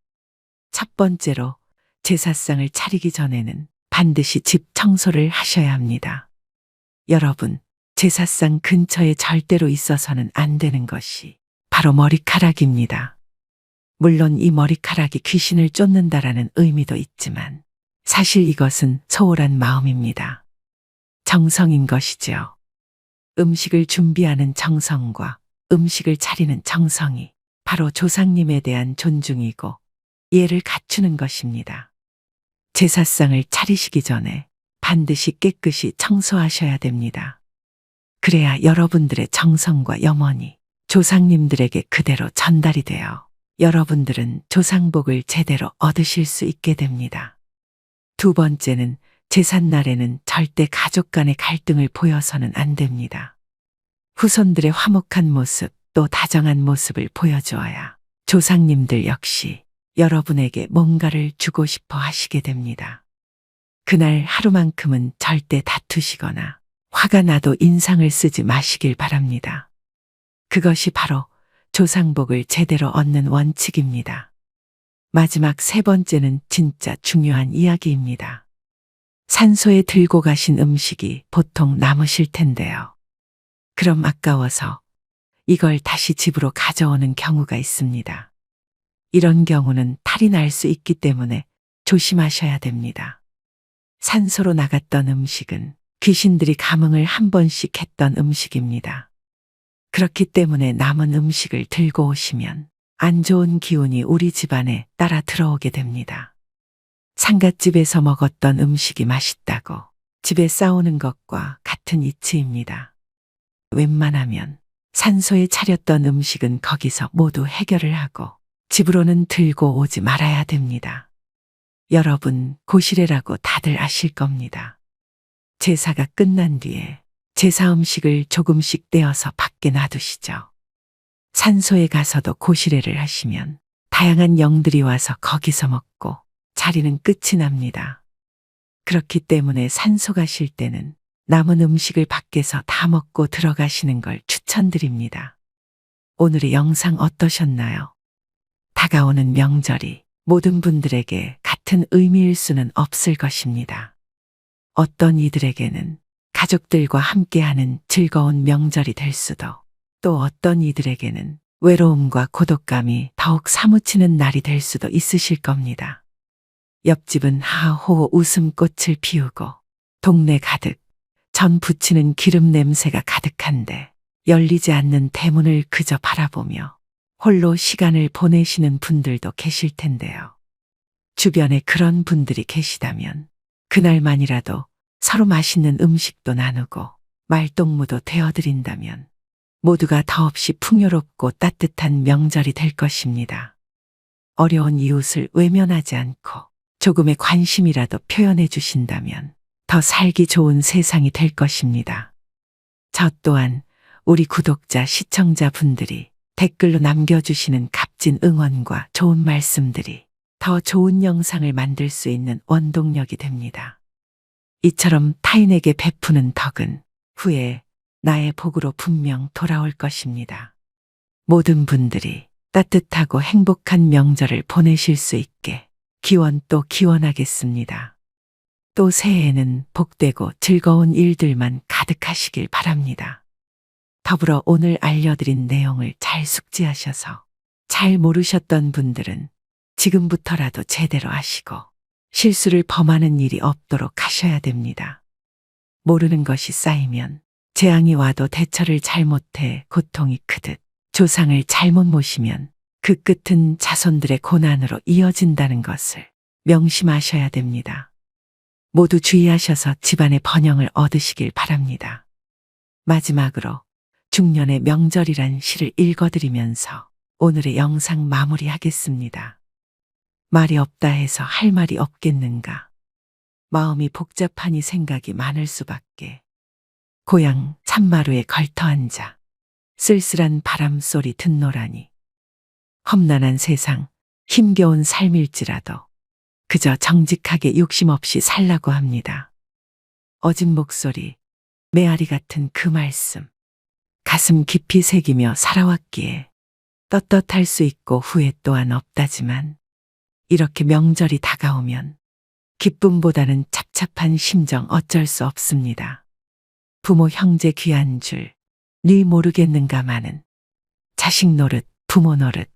S1: 첫 번째로 제사상을 차리기 전에는 반드시 집 청소를 하셔야 합니다. 여러분, 제사상 근처에 절대로 있어서는 안 되는 것이 바로 머리카락입니다. 물론 이 머리카락이 귀신을 쫓는다라는 의미도 있지만 사실 이것은 소홀한 마음입니다. 정성인 것이지요. 음식을 준비하는 정성과 음식을 차리는 정성이 바로 조상님에 대한 존중이고 예를 갖추는 것입니다. 제사상을 차리시기 전에 반드시 깨끗이 청소하셔야 됩니다. 그래야 여러분들의 정성과 염원이 조상님들에게 그대로 전달이 되어 여러분들은 조상복을 제대로 얻으실 수 있게 됩니다. 두 번째는 제삿날에는 절대 가족 간의 갈등을 보여서는 안 됩니다. 후손들의 화목한 모습 또 다정한 모습을 보여주어야 조상님들 역시 여러분에게 뭔가를 주고 싶어 하시게 됩니다. 그날 하루만큼은 절대 다투시거나 화가 나도 인상을 쓰지 마시길 바랍니다. 그것이 바로 조상복을 제대로 얻는 원칙입니다. 마지막 세 번째는 진짜 중요한 이야기입니다. 산소에 들고 가신 음식이 보통 남으실 텐데요. 그럼 아까워서 이걸 다시 집으로 가져오는 경우가 있습니다. 이런 경우는 탈이 날 수 있기 때문에 조심하셔야 됩니다. 산소로 나갔던 음식은 귀신들이 감흥을 한 번씩 했던 음식입니다. 그렇기 때문에 남은 음식을 들고 오시면 안 좋은 기운이 우리 집안에 따라 들어오게 됩니다. 상갓집에서 먹었던 음식이 맛있다고 집에 싸우는 것과 같은 이치입니다. 웬만하면 산소에 차렸던 음식은 거기서 모두 해결을 하고 집으로는 들고 오지 말아야 됩니다. 여러분, 고시래라고 다들 아실 겁니다. 제사가 끝난 뒤에 제사 음식을 조금씩 떼어서 밖에 놔두시죠. 산소에 가서도 고시래를 하시면 다양한 영들이 와서 거기서 먹고 자리는 끝이 납니다. 그렇기 때문에 산소 가실 때는 남은 음식을 밖에서 다 먹고 들어가시는 걸 추천드립니다. 오늘의 영상 어떠셨나요? 다가오는 명절이 모든 분들에게 같은 의미일 수는 없을 것입니다. 어떤 이들에게는 가족들과 함께하는 즐거운 명절이 될 수도, 또 어떤 이들에게는 외로움과 고독감이 더욱 사무치는 날이 될 수도 있으실 겁니다. 옆집은 하호 웃음꽃을 피우고 동네 가득 전 부치는 기름 냄새가 가득한데 열리지 않는 대문을 그저 바라보며 홀로 시간을 보내시는 분들도 계실 텐데요. 주변에 그런 분들이 계시다면 그날만이라도 서로 맛있는 음식도 나누고 말동무도 되어드린다면 모두가 더없이 풍요롭고 따뜻한 명절이 될 것입니다. 어려운 이웃을 외면하지 않고 조금의 관심이라도 표현해 주신다면 더 살기 좋은 세상이 될 것입니다. 저 또한 우리 구독자, 시청자분들이 댓글로 남겨주시는 값진 응원과 좋은 말씀들이 더 좋은 영상을 만들 수 있는 원동력이 됩니다. 이처럼 타인에게 베푸는 덕은 후에 나의 복으로 분명 돌아올 것입니다. 모든 분들이 따뜻하고 행복한 명절을 보내실 수 있게 기원 또 기원하겠습니다. 또 새해에는 복되고 즐거운 일들만 가득하시길 바랍니다. 더불어 오늘 알려드린 내용을 잘 숙지하셔서 잘 모르셨던 분들은 지금부터라도 제대로 하시고 실수를 범하는 일이 없도록 하셔야 됩니다. 모르는 것이 쌓이면 재앙이 와도 대처를 잘못해 고통이 크듯 조상을 잘못 모시면 그 끝은 자손들의 고난으로 이어진다는 것을 명심하셔야 됩니다. 모두 주의하셔서 집안의 번영을 얻으시길 바랍니다. 마지막으로 중년의 명절이란 시를 읽어드리면서 오늘의 영상 마무리하겠습니다. 말이 없다 해서 할 말이 없겠는가. 마음이 복잡하니 생각이 많을 수밖에. 고향 산마루에 걸터앉아 쓸쓸한 바람소리 듣노라니. 험난한 세상, 힘겨운 삶일지라도 그저 정직하게 욕심 없이 살라고 합니다. 어진 목소리, 메아리 같은 그 말씀. 가슴 깊이 새기며 살아왔기에 떳떳할 수 있고 후회 또한 없다지만 이렇게 명절이 다가오면 기쁨보다는 찹찹한 심정 어쩔 수 없습니다. 부모 형제 귀한 줄 네 모르겠는가마는 자식 노릇 부모 노릇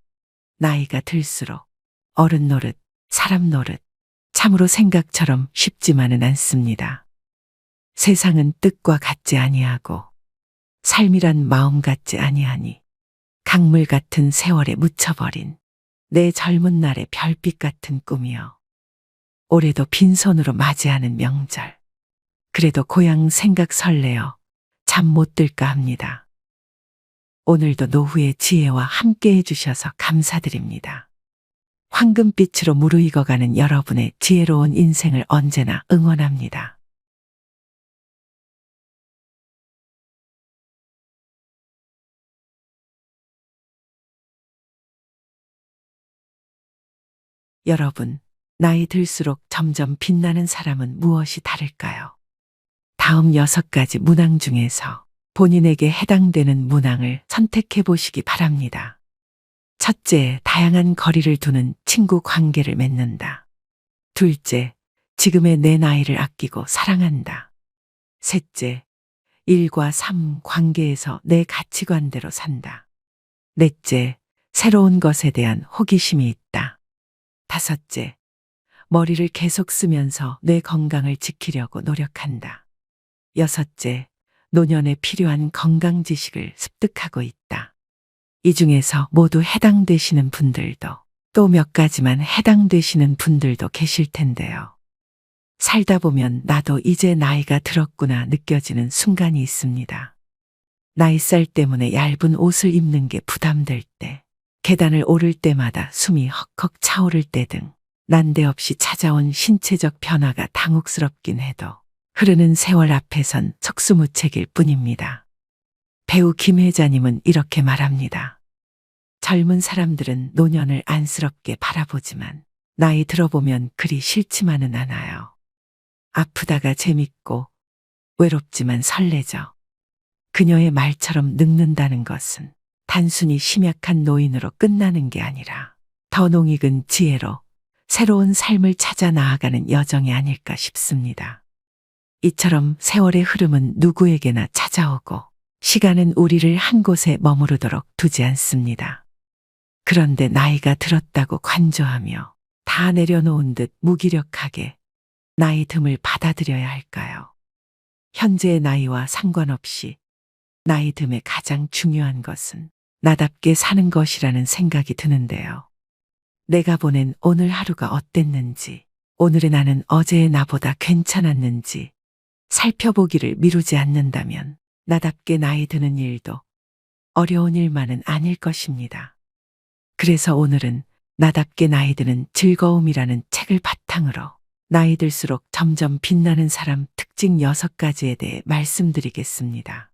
S1: 나이가 들수록 어른 노릇 사람 노릇 참으로 생각처럼 쉽지만은 않습니다. 세상은 뜻과 같지 아니하고 삶이란 마음 같지 아니하니 강물 같은 세월에 묻혀버린 내 젊은 날의 별빛 같은 꿈이여. 올해도 빈손으로 맞이하는 명절. 그래도 고향 생각 설레어 잠 못 들까 합니다. 오늘도 노후의 지혜와 함께 해주셔서 감사드립니다. 황금빛으로 무르익어가는 여러분의 지혜로운 인생을 언제나 응원합니다. 여러분, 나이 들수록 점점 빛나는 사람은 무엇이 다를까요? 다음 6가지 문항 중에서 본인에게 해당되는 문항을 선택해 보시기 바랍니다. 첫째, 다양한 거리를 두는 친구 관계를 맺는다. 둘째, 지금의 내 나이를 아끼고 사랑한다. 셋째, 일과 삶 관계에서 내 가치관대로 산다. 넷째, 새로운 것에 대한 호기심이 있다. 다섯째, 머리를 계속 쓰면서 내 건강을 지키려고 노력한다. 여섯째, 노년에 필요한 건강 지식을 습득하고 있다. 이 중에서 모두 해당되시는 분들도 또 몇 가지만 해당되시는 분들도 계실 텐데요. 살다 보면 나도 이제 나이가 들었구나 느껴지는 순간이 있습니다. 나이살 때문에 얇은 옷을 입는 게 부담될 때, 계단을 오를 때마다 숨이 헉헉 차오를 때 등 난데없이 찾아온 신체적 변화가 당혹스럽긴 해도 흐르는 세월 앞에선 속수무책일 뿐입니다. 배우 김혜자님은 이렇게 말합니다. 젊은 사람들은 노년을 안쓰럽게 바라보지만 나이 들어보면 그리 싫지만은 않아요. 아프다가 재밌고 외롭지만 설레죠. 그녀의 말처럼 늙는다는 것은 단순히 심약한 노인으로 끝나는 게 아니라 더 농익은 지혜로 새로운 삶을 찾아 나아가는 여정이 아닐까 싶습니다. 이처럼 세월의 흐름은 누구에게나 찾아오고 시간은 우리를 한 곳에 머무르도록 두지 않습니다. 그런데 나이가 들었다고 관조하며 다 내려놓은 듯 무기력하게 나이 듦을 받아들여야 할까요? 현재의 나이와 상관없이 나이 듦의 가장 중요한 것은 나답게 사는 것이라는 생각이 드는데요. 내가 보낸 오늘 하루가 어땠는지, 오늘의 나는 어제의 나보다 괜찮았는지 살펴보기를 미루지 않는다면 나답게 나이 드는 일도 어려운 일만은 아닐 것입니다. 그래서 오늘은 나답게 나이 드는 즐거움이라는 책을 바탕으로 나이 들수록 점점 빛나는 사람 특징 6가지에 대해 말씀드리겠습니다.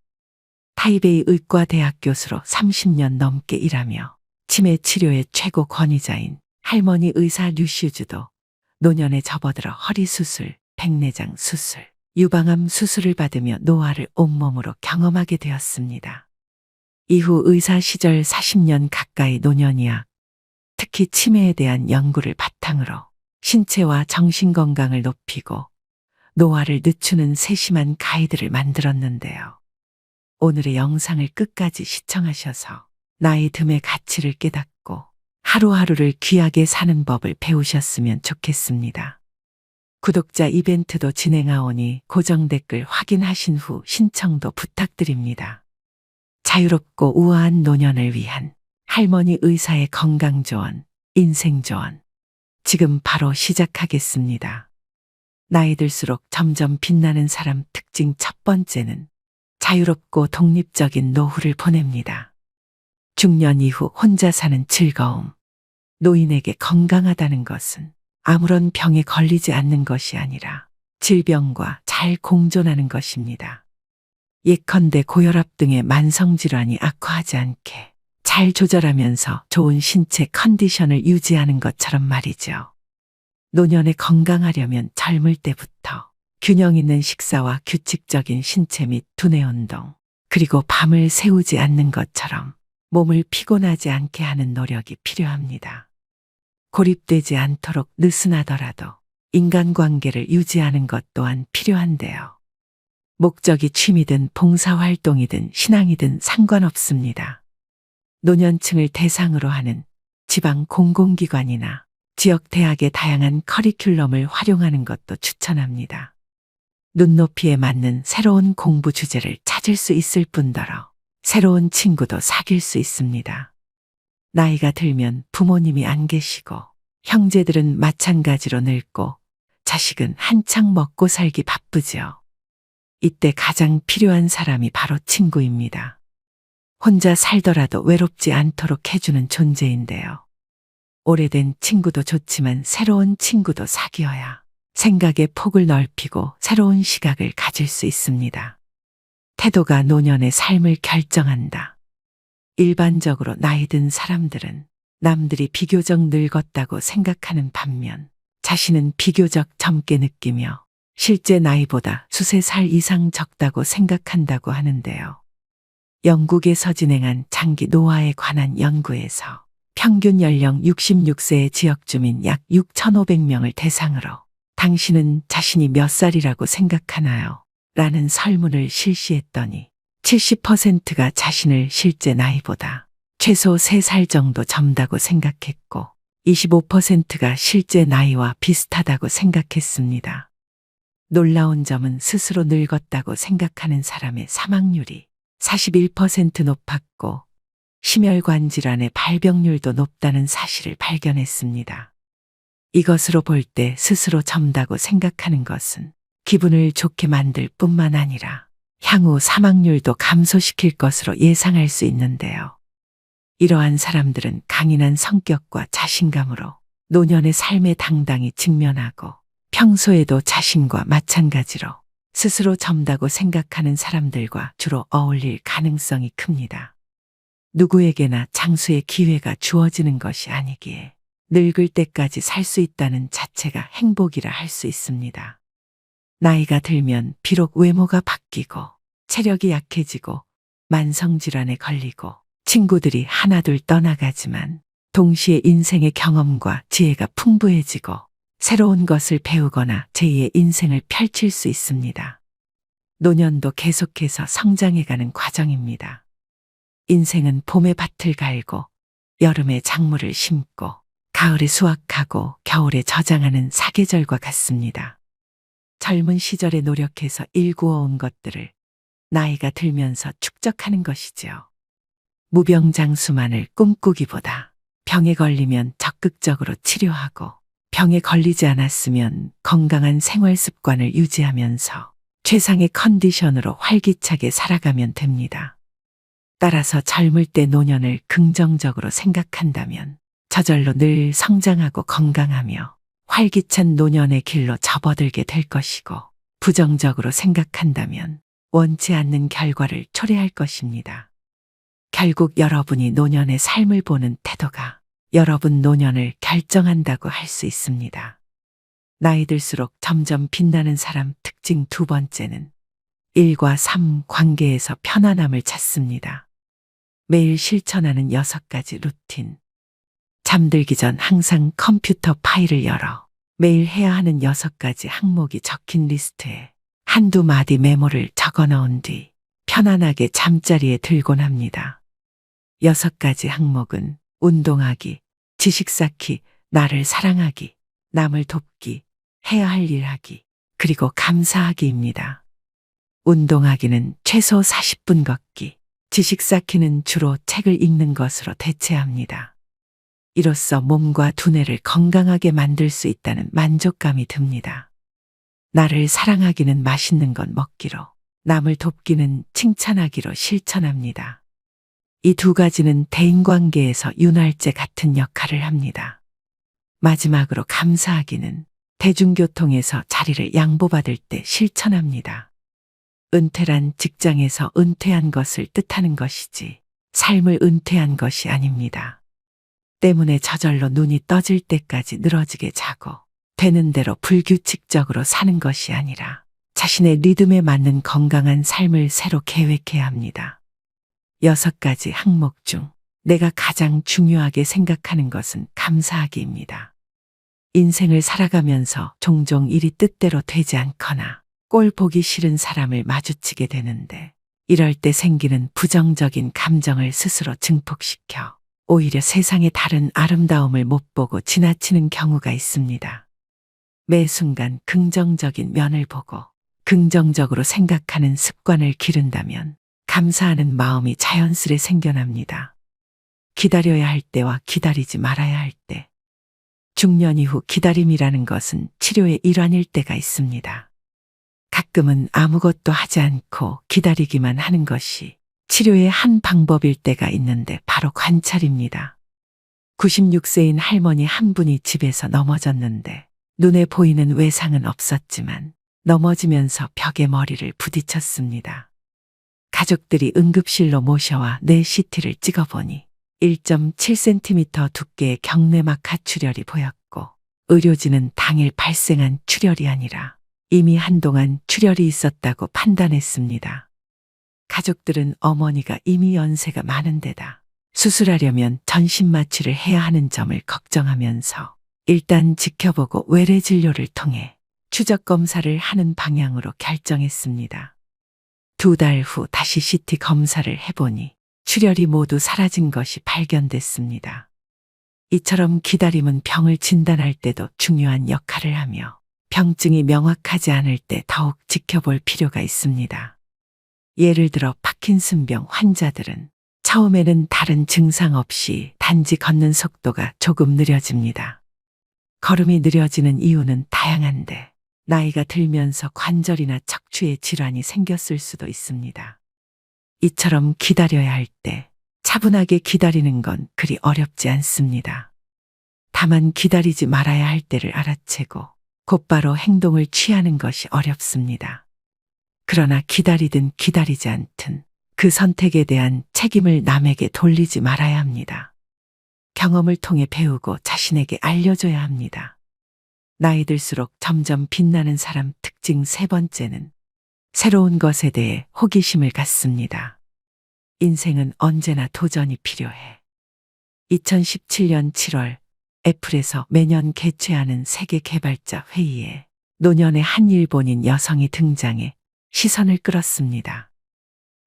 S1: 타이베이 의과대학 교수로 30년 넘게 일하며 치매 치료의 최고 권위자인 할머니 의사 류시우즈도 노년에 접어들어 허리 수술, 백내장 수술, 유방암 수술을 받으며 노화를 온몸으로 경험하게 되었습니다. 이후 의사 시절 40년 가까이 노년의학, 특히 치매에 대한 연구를 바탕으로 신체와 정신 건강을 높이고 노화를 늦추는 세심한 가이드를 만들었는데요. 오늘의 영상을 끝까지 시청하셔서 나이 듦의 가치를 깨닫고 하루하루를 귀하게 사는 법을 배우셨으면 좋겠습니다. 구독자 이벤트도 진행하오니 고정 댓글 확인하신 후 신청도 부탁드립니다. 자유롭고 우아한 노년을 위한 할머니 의사의 건강 조언, 인생 조언. 지금 바로 시작하겠습니다. 나이 들수록 점점 빛나는 사람 특징 첫 번째는 자유롭고 독립적인 노후를 보냅니다. 중년 이후 혼자 사는 즐거움. 노인에게 건강하다는 것은 아무런 병에 걸리지 않는 것이 아니라 질병과 잘 공존하는 것입니다. 예컨대 고혈압 등의 만성질환이 악화하지 않게 잘 조절하면서 좋은 신체 컨디션을 유지하는 것처럼 말이죠. 노년에 건강하려면 젊을 때부터 균형 있는 식사와 규칙적인 신체 및 두뇌 운동, 그리고 밤을 새우지 않는 것처럼 몸을 피곤하지 않게 하는 노력이 필요합니다. 고립되지 않도록 느슨하더라도 인간관계를 유지하는 것 또한 필요한데요. 목적이 취미든 봉사활동이든 신앙이든 상관없습니다. 노년층을 대상으로 하는 지방 공공기관이나 지역 대학의 다양한 커리큘럼을 활용하는 것도 추천합니다. 눈높이에 맞는 새로운 공부 주제를 찾을 수 있을 뿐더러 새로운 친구도 사귈 수 있습니다. 나이가 들면 부모님이 안 계시고 형제들은 마찬가지로 늙고 자식은 한창 먹고 살기 바쁘지요. 이때 가장 필요한 사람이 바로 친구입니다. 혼자 살더라도 외롭지 않도록 해주는 존재인데요. 오래된 친구도 좋지만 새로운 친구도 사귀어야 생각의 폭을 넓히고 새로운 시각을 가질 수 있습니다. 태도가 노년의 삶을 결정한다. 일반적으로 나이 든 사람들은 남들이 비교적 늙었다고 생각하는 반면 자신은 비교적 젊게 느끼며 실제 나이보다 수세 살 이상 적다고 생각한다고 하는데요. 영국에서 진행한 장기 노화에 관한 연구에서 평균 연령 66세의 지역 주민 약 6,500명을 대상으로 당신은 자신이 몇 살이라고 생각하나요? 라는 설문을 실시했더니 70%가 자신을 실제 나이보다 최소 3살 정도 젊다고 생각했고 25%가 실제 나이와 비슷하다고 생각했습니다. 놀라운 점은 스스로 늙었다고 생각하는 사람의 사망률이 41% 높았고 심혈관 질환의 발병률도 높다는 사실을 발견했습니다. 이것으로 볼 때 스스로 젊다고 생각하는 것은 기분을 좋게 만들 뿐만 아니라 향후 사망률도 감소시킬 것으로 예상할 수 있는데요. 이러한 사람들은 강인한 성격과 자신감으로 노년의 삶에 당당히 직면하고 평소에도 자신과 마찬가지로 스스로 젊다고 생각하는 사람들과 주로 어울릴 가능성이 큽니다. 누구에게나 장수의 기회가 주어지는 것이 아니기에 늙을 때까지 살 수 있다는 자체가 행복이라 할 수 있습니다. 나이가 들면 비록 외모가 바뀌고 체력이 약해지고 만성질환에 걸리고 친구들이 하나둘 떠나가지만 동시에 인생의 경험과 지혜가 풍부해지고 새로운 것을 배우거나 제2의 인생을 펼칠 수 있습니다. 노년도 계속해서 성장해가는 과정입니다. 인생은 봄에 밭을 갈고 여름에 작물을 심고 가을에 수확하고 겨울에 저장하는 사계절과 같습니다. 젊은 시절에 노력해서 일구어온 것들을 나이가 들면서 축적하는 것이지요. 무병장수만을 꿈꾸기보다 병에 걸리면 적극적으로 치료하고 병에 걸리지 않았으면 건강한 생활 습관을 유지하면서 최상의 컨디션으로 활기차게 살아가면 됩니다. 따라서 젊을 때 노년을 긍정적으로 생각한다면 저절로 늘 성장하고 건강하며 활기찬 노년의 길로 접어들게 될 것이고 부정적으로 생각한다면 원치 않는 결과를 초래할 것입니다. 결국 여러분이 노년의 삶을 보는 태도가 여러분 노년을 결정한다고 할 수 있습니다. 나이 들수록 점점 빛나는 사람 특징 두 번째는 일과 삶 관계에서 편안함을 찾습니다. 매일 실천하는 6가지 루틴. 잠들기 전 항상 컴퓨터 파일을 열어 매일 해야 하는 6가지 항목이 적힌 리스트에 한두 마디 메모를 적어 넣은 뒤 편안하게 잠자리에 들곤 합니다. 6가지 항목은 운동하기, 지식 쌓기, 나를 사랑하기, 남을 돕기, 해야 할 일 하기, 그리고 감사하기입니다. 운동하기는 최소 40분 걷기, 지식 쌓기는 주로 책을 읽는 것으로 대체합니다. 이로써 몸과 두뇌를 건강하게 만들 수 있다는 만족감이 듭니다. 나를 사랑하기는 맛있는 것 먹기로, 남을 돕기는 칭찬하기로 실천합니다. 이 두 가지는 대인관계에서 윤활제 같은 역할을 합니다. 마지막으로 감사하기는 대중교통에서 자리를 양보받을 때 실천합니다. 은퇴란 직장에서 은퇴한 것을 뜻하는 것이지 삶을 은퇴한 것이 아닙니다. 때문에 저절로 눈이 떠질 때까지 늘어지게 자고 되는 대로 불규칙적으로 사는 것이 아니라 자신의 리듬에 맞는 건강한 삶을 새로 계획해야 합니다. 6가지 항목 중 내가 가장 중요하게 생각하는 것은 감사하기입니다. 인생을 살아가면서 종종 일이 뜻대로 되지 않거나 꼴 보기 싫은 사람을 마주치게 되는데 이럴 때 생기는 부정적인 감정을 스스로 증폭시켜 오히려 세상의 다른 아름다움을 못 보고 지나치는 경우가 있습니다. 매 순간 긍정적인 면을 보고 긍정적으로 생각하는 습관을 기른다면 감사하는 마음이 자연스레 생겨납니다. 기다려야 할 때와 기다리지 말아야 할 때. 중년 이후 기다림이라는 것은 치료의 일환일 때가 있습니다. 가끔은 아무것도 하지 않고 기다리기만 하는 것이 치료의 한 방법일 때가 있는데 바로 관찰입니다. 96세인 할머니 한 분이 집에서 넘어졌는데 눈에 보이는 외상은 없었지만 넘어지면서 벽에 머리를 부딪혔습니다. 가족들이 응급실로 모셔와 뇌 CT를 찍어보니 1.7cm 두께의 경내막 가출혈이 보였고 의료진은 당일 발생한 출혈이 아니라 이미 한동안 출혈이 있었다고 판단했습니다. 가족들은 어머니가 이미 연세가 많은 데다 수술하려면 전신 마취를 해야 하는 점을 걱정하면서 일단 지켜보고 외래 진료를 통해 추적 검사를 하는 방향으로 결정했습니다. 2달 후 다시 CT 검사를 해보니 출혈이 모두 사라진 것이 발견됐습니다. 이처럼 기다림은 병을 진단할 때도 중요한 역할을 하며 병증이 명확하지 않을 때 더욱 지켜볼 필요가 있습니다. 예를 들어 파킨슨병 환자들은 처음에는 다른 증상 없이 단지 걷는 속도가 조금 느려집니다. 걸음이 느려지는 이유는 다양한데 나이가 들면서 관절이나 척추에 질환이 생겼을 수도 있습니다. 이처럼 기다려야 할 때 차분하게 기다리는 건 그리 어렵지 않습니다. 다만 기다리지 말아야 할 때를 알아채고 곧바로 행동을 취하는 것이 어렵습니다. 그러나 기다리든 기다리지 않든 그 선택에 대한 책임을 남에게 돌리지 말아야 합니다. 경험을 통해 배우고 자신에게 알려줘야 합니다. 나이 들수록 점점 빛나는 사람 특징 3번째는 새로운 것에 대해 호기심을 갖습니다. 인생은 언제나 도전이 필요해. 2017년 7월 애플에서 매년 개최하는 세계 개발자 회의에 노년의 한 일본인 여성이 등장해 시선을 끌었습니다.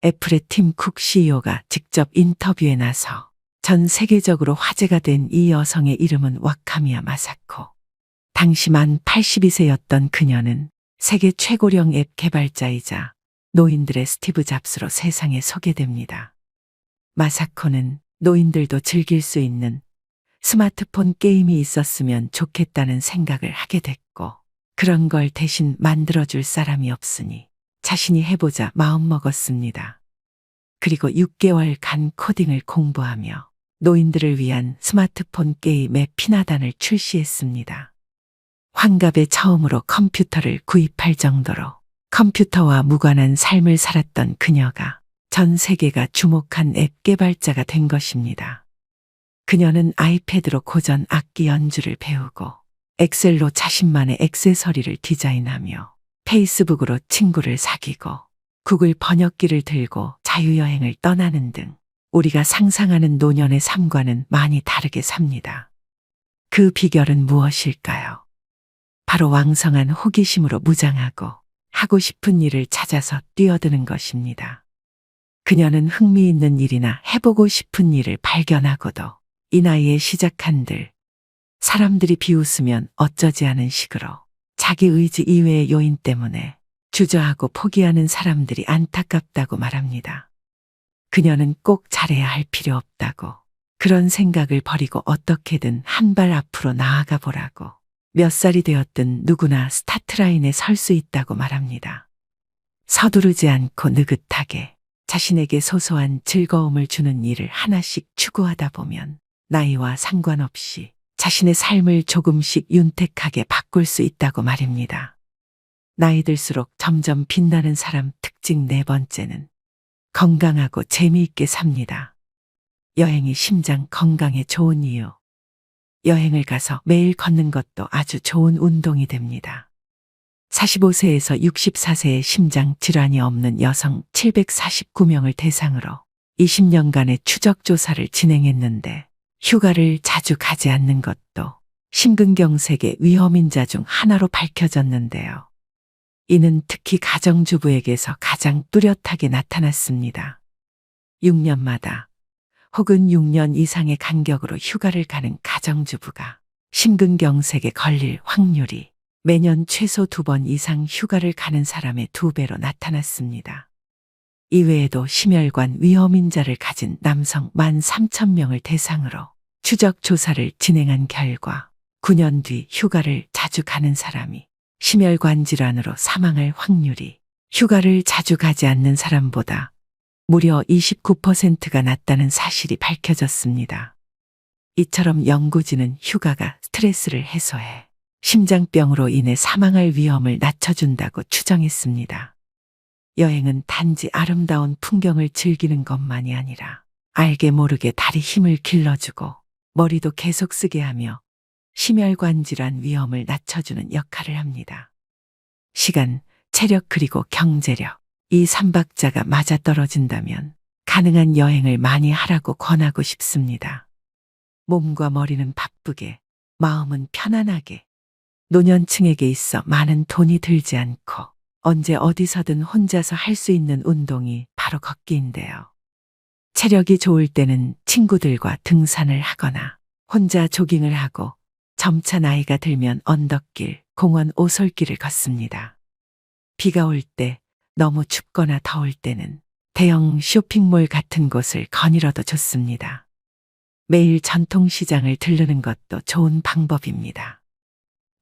S1: 애플의 팀 쿡 CEO가 직접 인터뷰에 나서 전 세계적으로 화제가 된 이 여성의 이름은 와카미야 마사코. 당시 만 82세였던 그녀는 세계 최고령 앱 개발자이자 노인들의 스티브 잡스로 세상에 소개됩니다. 마사코는 노인들도 즐길 수 있는 스마트폰 게임이 있었으면 좋겠다는 생각을 하게 됐고 그런 걸 대신 만들어줄 사람이 없으니 자신이 해보자 마음먹었습니다. 그리고 6개월간 코딩을 공부하며 노인들을 위한 스마트폰 게임의 피나단을 출시했습니다. 환갑에 처음으로 컴퓨터를 구입할 정도로 컴퓨터와 무관한 삶을 살았던 그녀가 전 세계가 주목한 앱 개발자가 된 것입니다. 그녀는 아이패드로 고전 악기 연주를 배우고 엑셀로 자신만의 액세서리를 디자인하며 페이스북으로 친구를 사귀고 구글 번역기를 들고 자유여행을 떠나는 등 우리가 상상하는 노년의 삶과는 많이 다르게 삽니다. 그 비결은 무엇일까요? 바로 왕성한 호기심으로 무장하고 하고 싶은 일을 찾아서 뛰어드는 것입니다. 그녀는 흥미있는 일이나 해보고 싶은 일을 발견하고도 이 나이에 시작한들 사람들이 비웃으면 어쩌지 하는 식으로 자기 의지 이외의 요인 때문에 주저하고 포기하는 사람들이 안타깝다고 말합니다. 그녀는 꼭 잘해야 할 필요 없다고, 그런 생각을 버리고 어떻게든 한 발 앞으로 나아가 보라고, 몇 살이 되었든 누구나 스타트라인에 설 수 있다고 말합니다. 서두르지 않고 느긋하게 자신에게 소소한 즐거움을 주는 일을 하나씩 추구하다 보면 나이와 상관없이 자신의 삶을 조금씩 윤택하게 바꿀 수 있다고 말입니다. 나이 들수록 점점 빛나는 사람 특징 네 번째는 건강하고 재미있게 삽니다. 여행이 심장 건강에 좋은 이유. 여행을 가서 매일 걷는 것도 아주 좋은 운동이 됩니다. 45세에서 64세의 심장 질환이 없는 여성 749명을 대상으로 20년간의 추적 조사를 진행했는데 휴가를 자주 가지 않는 것도 심근경색의 위험인자 중 하나로 밝혀졌는데요. 이는 특히 가정주부에게서 가장 뚜렷하게 나타났습니다. 6년마다 혹은 6년 이상의 간격으로 휴가를 가는 가정주부가 심근경색에 걸릴 확률이 매년 최소 2번 이상 휴가를 가는 사람의 2배로 나타났습니다. 이외에도 심혈관 위험인자를 가진 남성 13,000명을 대상으로 추적 조사를 진행한 결과 9년 뒤 휴가를 자주 가는 사람이 심혈관 질환으로 사망할 확률이 휴가를 자주 가지 않는 사람보다 무려 29%가 낮다는 사실이 밝혀졌습니다. 이처럼 연구진은 휴가가 스트레스를 해소해 심장병으로 인해 사망할 위험을 낮춰준다고 추정했습니다. 여행은 단지 아름다운 풍경을 즐기는 것만이 아니라 알게 모르게 다리 힘을 길러주고 머리도 계속 쓰게 하며 심혈관 질환 위험을 낮춰주는 역할을 합니다. 시간, 체력 그리고 경제력, 이 3박자가 맞아떨어진다면 가능한 여행을 많이 하라고 권하고 싶습니다. 몸과 머리는 바쁘게, 마음은 편안하게, 노년층에게 있어 많은 돈이 들지 않고 언제 어디서든 혼자서 할 수 있는 운동이 바로 걷기인데요. 체력이 좋을 때는 친구들과 등산을 하거나 혼자 조깅을 하고 점차 나이가 들면 언덕길, 공원 오솔길을 걷습니다. 비가 올 때, 너무 춥거나 더울 때는 대형 쇼핑몰 같은 곳을 거닐어도 좋습니다. 매일 전통시장을 들르는 것도 좋은 방법입니다.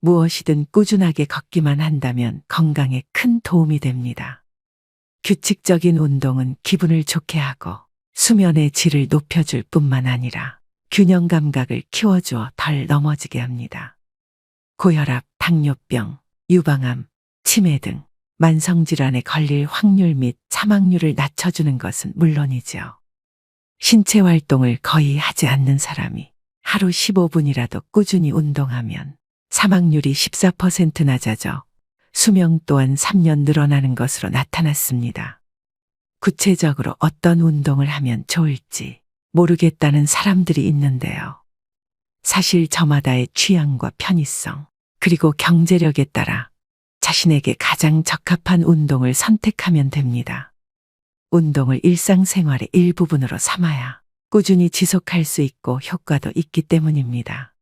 S1: 무엇이든 꾸준하게 걷기만 한다면 건강에 큰 도움이 됩니다. 규칙적인 운동은 기분을 좋게 하고 수면의 질을 높여줄 뿐만 아니라 균형 감각을 키워주어 덜 넘어지게 합니다. 고혈압, 당뇨병, 유방암, 치매 등 만성질환에 걸릴 확률 및 사망률을 낮춰주는 것은 물론이죠. 신체 활동을 거의 하지 않는 사람이 하루 15분이라도 꾸준히 운동하면 사망률이 14% 낮아져 수명 또한 3년 늘어나는 것으로 나타났습니다. 구체적으로 어떤 운동을 하면 좋을지 모르겠다는 사람들이 있는데요. 사실 저마다의 취향과 편의성, 그리고 경제력에 따라 자신에게 가장 적합한 운동을 선택하면 됩니다. 운동을 일상생활의 일부분으로 삼아야 꾸준히 지속할 수 있고 효과도 있기 때문입니다.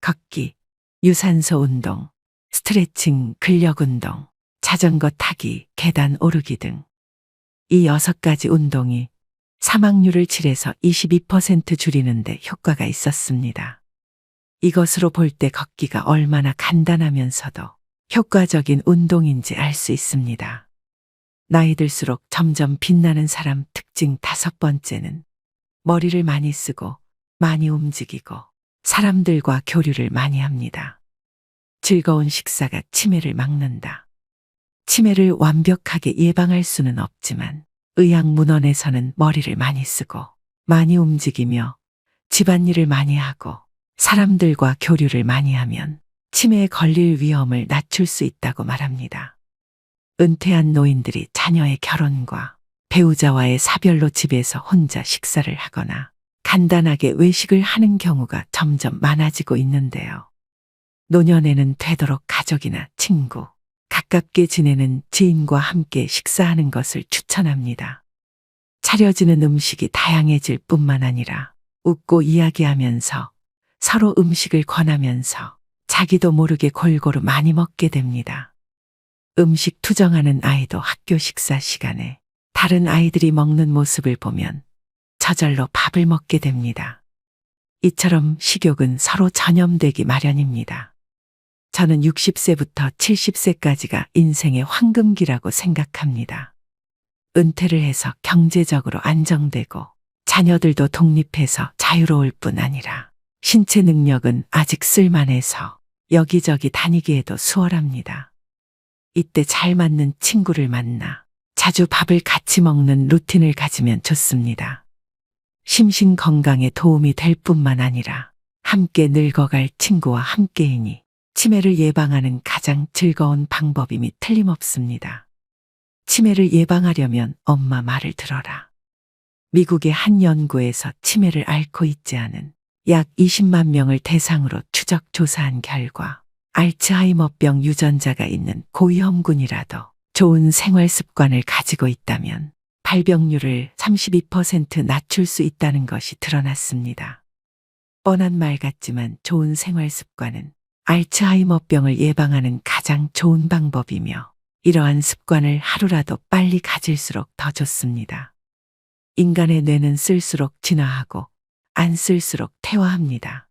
S1: 걷기, 유산소 운동, 스트레칭, 근력 운동, 자전거 타기, 계단 오르기 등 이 6가지 운동이 사망률을 7에서 22% 줄이는 데 효과가 있었습니다. 이것으로 볼 때 걷기가 얼마나 간단하면서도 효과적인 운동인지 알 수 있습니다. 나이 들수록 점점 빛나는 사람 특징 5번째는 머리를 많이 쓰고 많이 움직이고 사람들과 교류를 많이 합니다. 즐거운 식사가 치매를 막는다. 치매를 완벽하게 예방할 수는 없지만 의학문헌에서는 머리를 많이 쓰고 많이 움직이며 집안일을 많이 하고 사람들과 교류를 많이 하면 치매에 걸릴 위험을 낮출 수 있다고 말합니다. 은퇴한 노인들이 자녀의 결혼과 배우자와의 사별로 집에서 혼자 식사를 하거나 간단하게 외식을 하는 경우가 점점 많아지고 있는데요. 노년에는 되도록 가족이나 친구, 가깝게 지내는 지인과 함께 식사하는 것을 추천합니다. 차려지는 음식이 다양해질 뿐만 아니라 웃고 이야기하면서 서로 음식을 권하면서 자기도 모르게 골고루 많이 먹게 됩니다. 음식 투정하는 아이도 학교 식사 시간에 다른 아이들이 먹는 모습을 보면 저절로 밥을 먹게 됩니다. 이처럼 식욕은 서로 전염되기 마련입니다. 저는 60세부터 70세까지가 인생의 황금기라고 생각합니다. 은퇴를 해서 경제적으로 안정되고 자녀들도 독립해서 자유로울 뿐 아니라 신체 능력은 아직 쓸만해서 여기저기 다니기에도 수월합니다. 이때 잘 맞는 친구를 만나 자주 밥을 같이 먹는 루틴을 가지면 좋습니다. 심신 건강에 도움이 될 뿐만 아니라 함께 늙어갈 친구와 함께이니 치매를 예방하는 가장 즐거운 방법임이 틀림없습니다. 치매를 예방하려면 엄마 말을 들어라. 미국의 한 연구에서 치매를 앓고 있지 않은 약 20만 명을 대상으로 추적 조사한 결과 알츠하이머병 유전자가 있는 고위험군이라도 좋은 생활 습관을 가지고 있다면 발병률을 32% 낮출 수 있다는 것이 드러났습니다. 뻔한 말 같지만 좋은 생활 습관은 알츠하이머병을 예방하는 가장 좋은 방법이며 이러한 습관을 하루라도 빨리 가질수록 더 좋습니다. 인간의 뇌는 쓸수록 진화하고 안 쓸수록 퇴화합니다.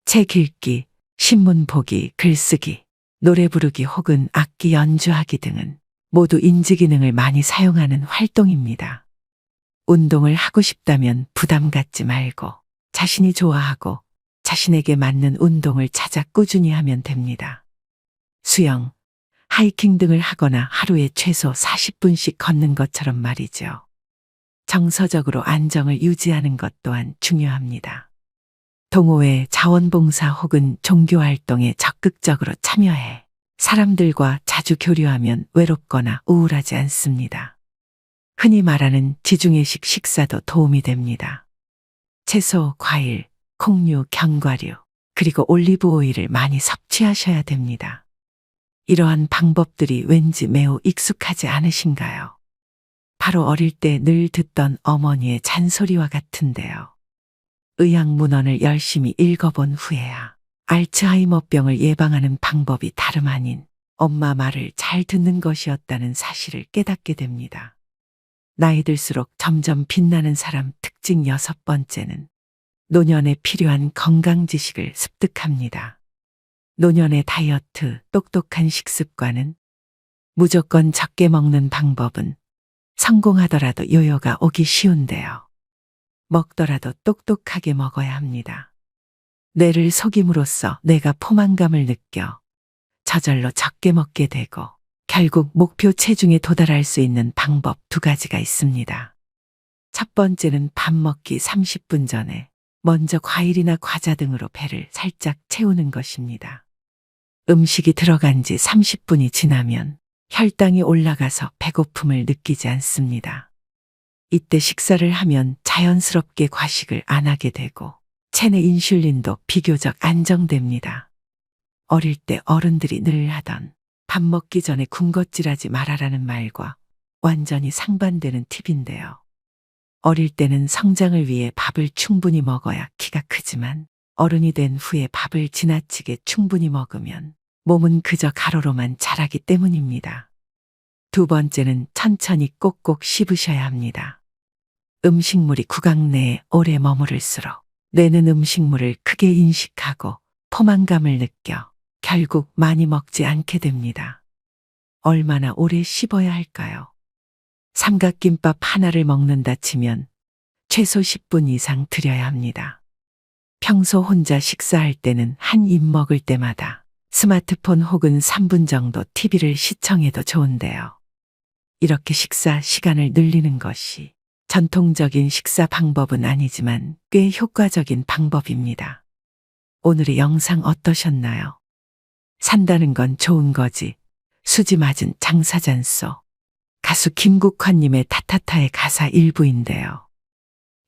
S1: 책 읽기, 신문 보기, 글쓰기, 노래 부르기 혹은 악기 연주하기 등은 모두 인지 기능을 많이 사용하는 활동입니다. 운동을 하고 싶다면 부담 갖지 말고 자신이 좋아하고 자신에게 맞는 운동을 찾아 꾸준히 하면 됩니다. 수영, 하이킹 등을 하거나 하루에 최소 40분씩 걷는 것처럼 말이죠. 정서적으로 안정을 유지하는 것 또한 중요합니다. 동호회, 자원봉사 혹은 종교활동에 적극적으로 참여해 사람들과 자주 교류하면 외롭거나 우울하지 않습니다. 흔히 말하는 지중해식 식사도 도움이 됩니다. 채소, 과일, 콩류, 견과류, 그리고 올리브 오일을 많이 섭취하셔야 됩니다. 이러한 방법들이 왠지 매우 익숙하지 않으신가요? 바로 어릴 때 늘 듣던 어머니의 잔소리와 같은데요. 의학문헌을 열심히 읽어본 후에야 알츠하이머병을 예방하는 방법이 다름 아닌 엄마 말을 잘 듣는 것이었다는 사실을 깨닫게 됩니다. 나이 들수록 점점 빛나는 사람 특징 6번째는 노년에 필요한 건강 지식을 습득합니다. 노년의 다이어트, 똑똑한 식습관은 무조건 적게 먹는 방법은 성공하더라도 요요가 오기 쉬운데요. 먹더라도 똑똑하게 먹어야 합니다. 뇌를 속임으로써 뇌가 포만감을 느껴 저절로 적게 먹게 되고 결국 목표 체중에 도달할 수 있는 방법 2가지가 있습니다. 첫 번째는 밥 먹기 30분 전에 먼저 과일이나 과자 등으로 배를 살짝 채우는 것입니다. 음식이 들어간 지 30분이 지나면 혈당이 올라가서 배고픔을 느끼지 않습니다. 이때 식사를 하면 자연스럽게 과식을 안 하게 되고 체내 인슐린도 비교적 안정됩니다. 어릴 때 어른들이 늘 하던 밥 먹기 전에 군것질하지 말아라는 말과 완전히 상반되는 팁인데요. 어릴 때는 성장을 위해 밥을 충분히 먹어야 키가 크지만 어른이 된 후에 밥을 지나치게 충분히 먹으면 몸은 그저 가로로만 자라기 때문입니다. 2번째는 천천히 꼭꼭 씹으셔야 합니다. 음식물이 구강 내에 오래 머무를수록 뇌는 음식물을 크게 인식하고 포만감을 느껴 결국 많이 먹지 않게 됩니다. 얼마나 오래 씹어야 할까요? 삼각김밥 하나를 먹는다 치면 최소 10분 이상 들여야 합니다. 평소 혼자 식사할 때는 한 입 먹을 때마다 스마트폰 혹은 3분 정도 TV를 시청해도 좋은데요. 이렇게 식사 시간을 늘리는 것이 전통적인 식사 방법은 아니지만 꽤 효과적인 방법입니다. 오늘의 영상 어떠셨나요? 산다는 건 좋은 거지. 수지 맞은 장사잔소. 가수 김국환님의 타타타의 가사 일부인데요.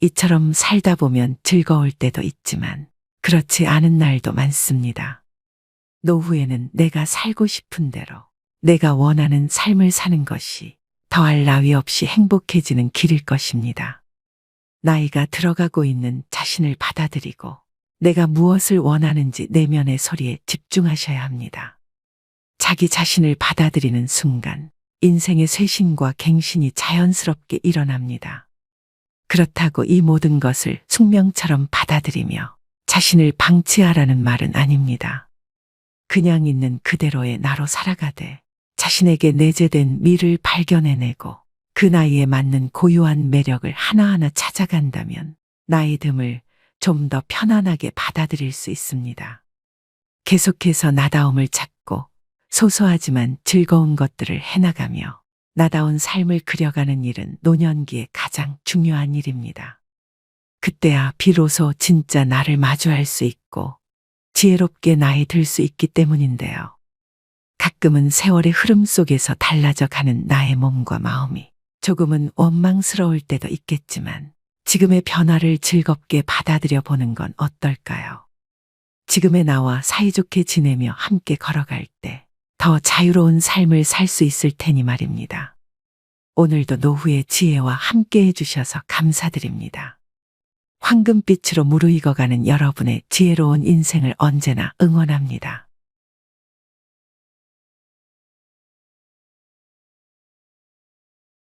S1: 이처럼 살다 보면 즐거울 때도 있지만 그렇지 않은 날도 많습니다. 노후에는 내가 살고 싶은 대로 내가 원하는 삶을 사는 것이 더할 나위 없이 행복해지는 길일 것입니다. 나이가 들어가고 있는 자신을 받아들이고 내가 무엇을 원하는지 내면의 소리에 집중하셔야 합니다. 자기 자신을 받아들이는 순간 인생의 쇄신과 갱신이 자연스럽게 일어납니다. 그렇다고 이 모든 것을 숙명처럼 받아들이며 자신을 방치하라는 말은 아닙니다. 그냥 있는 그대로의 나로 살아가되 자신에게 내재된 미를 발견해내고 그 나이에 맞는 고유한 매력을 하나하나 찾아간다면 나이 듦을 좀 더 편안하게 받아들일 수 있습니다. 계속해서 나다움을 찾고 소소하지만 즐거운 것들을 해나가며 나다운 삶을 그려가는 일은 노년기에 가장 중요한 일입니다. 그때야 비로소 진짜 나를 마주할 수 있고 지혜롭게 나이 들 수 있기 때문인데요. 가끔은 세월의 흐름 속에서 달라져 가는 나의 몸과 마음이 조금은 원망스러울 때도 있겠지만 지금의 변화를 즐겁게 받아들여 보는 건 어떨까요? 지금의 나와 사이좋게 지내며 함께 걸어갈 때 더 자유로운 삶을 살 수 있을 테니 말입니다. 오늘도 노후의 지혜와 함께 해주셔서 감사드립니다. 황금빛으로 무르익어가는 여러분의 지혜로운 인생을 언제나 응원합니다.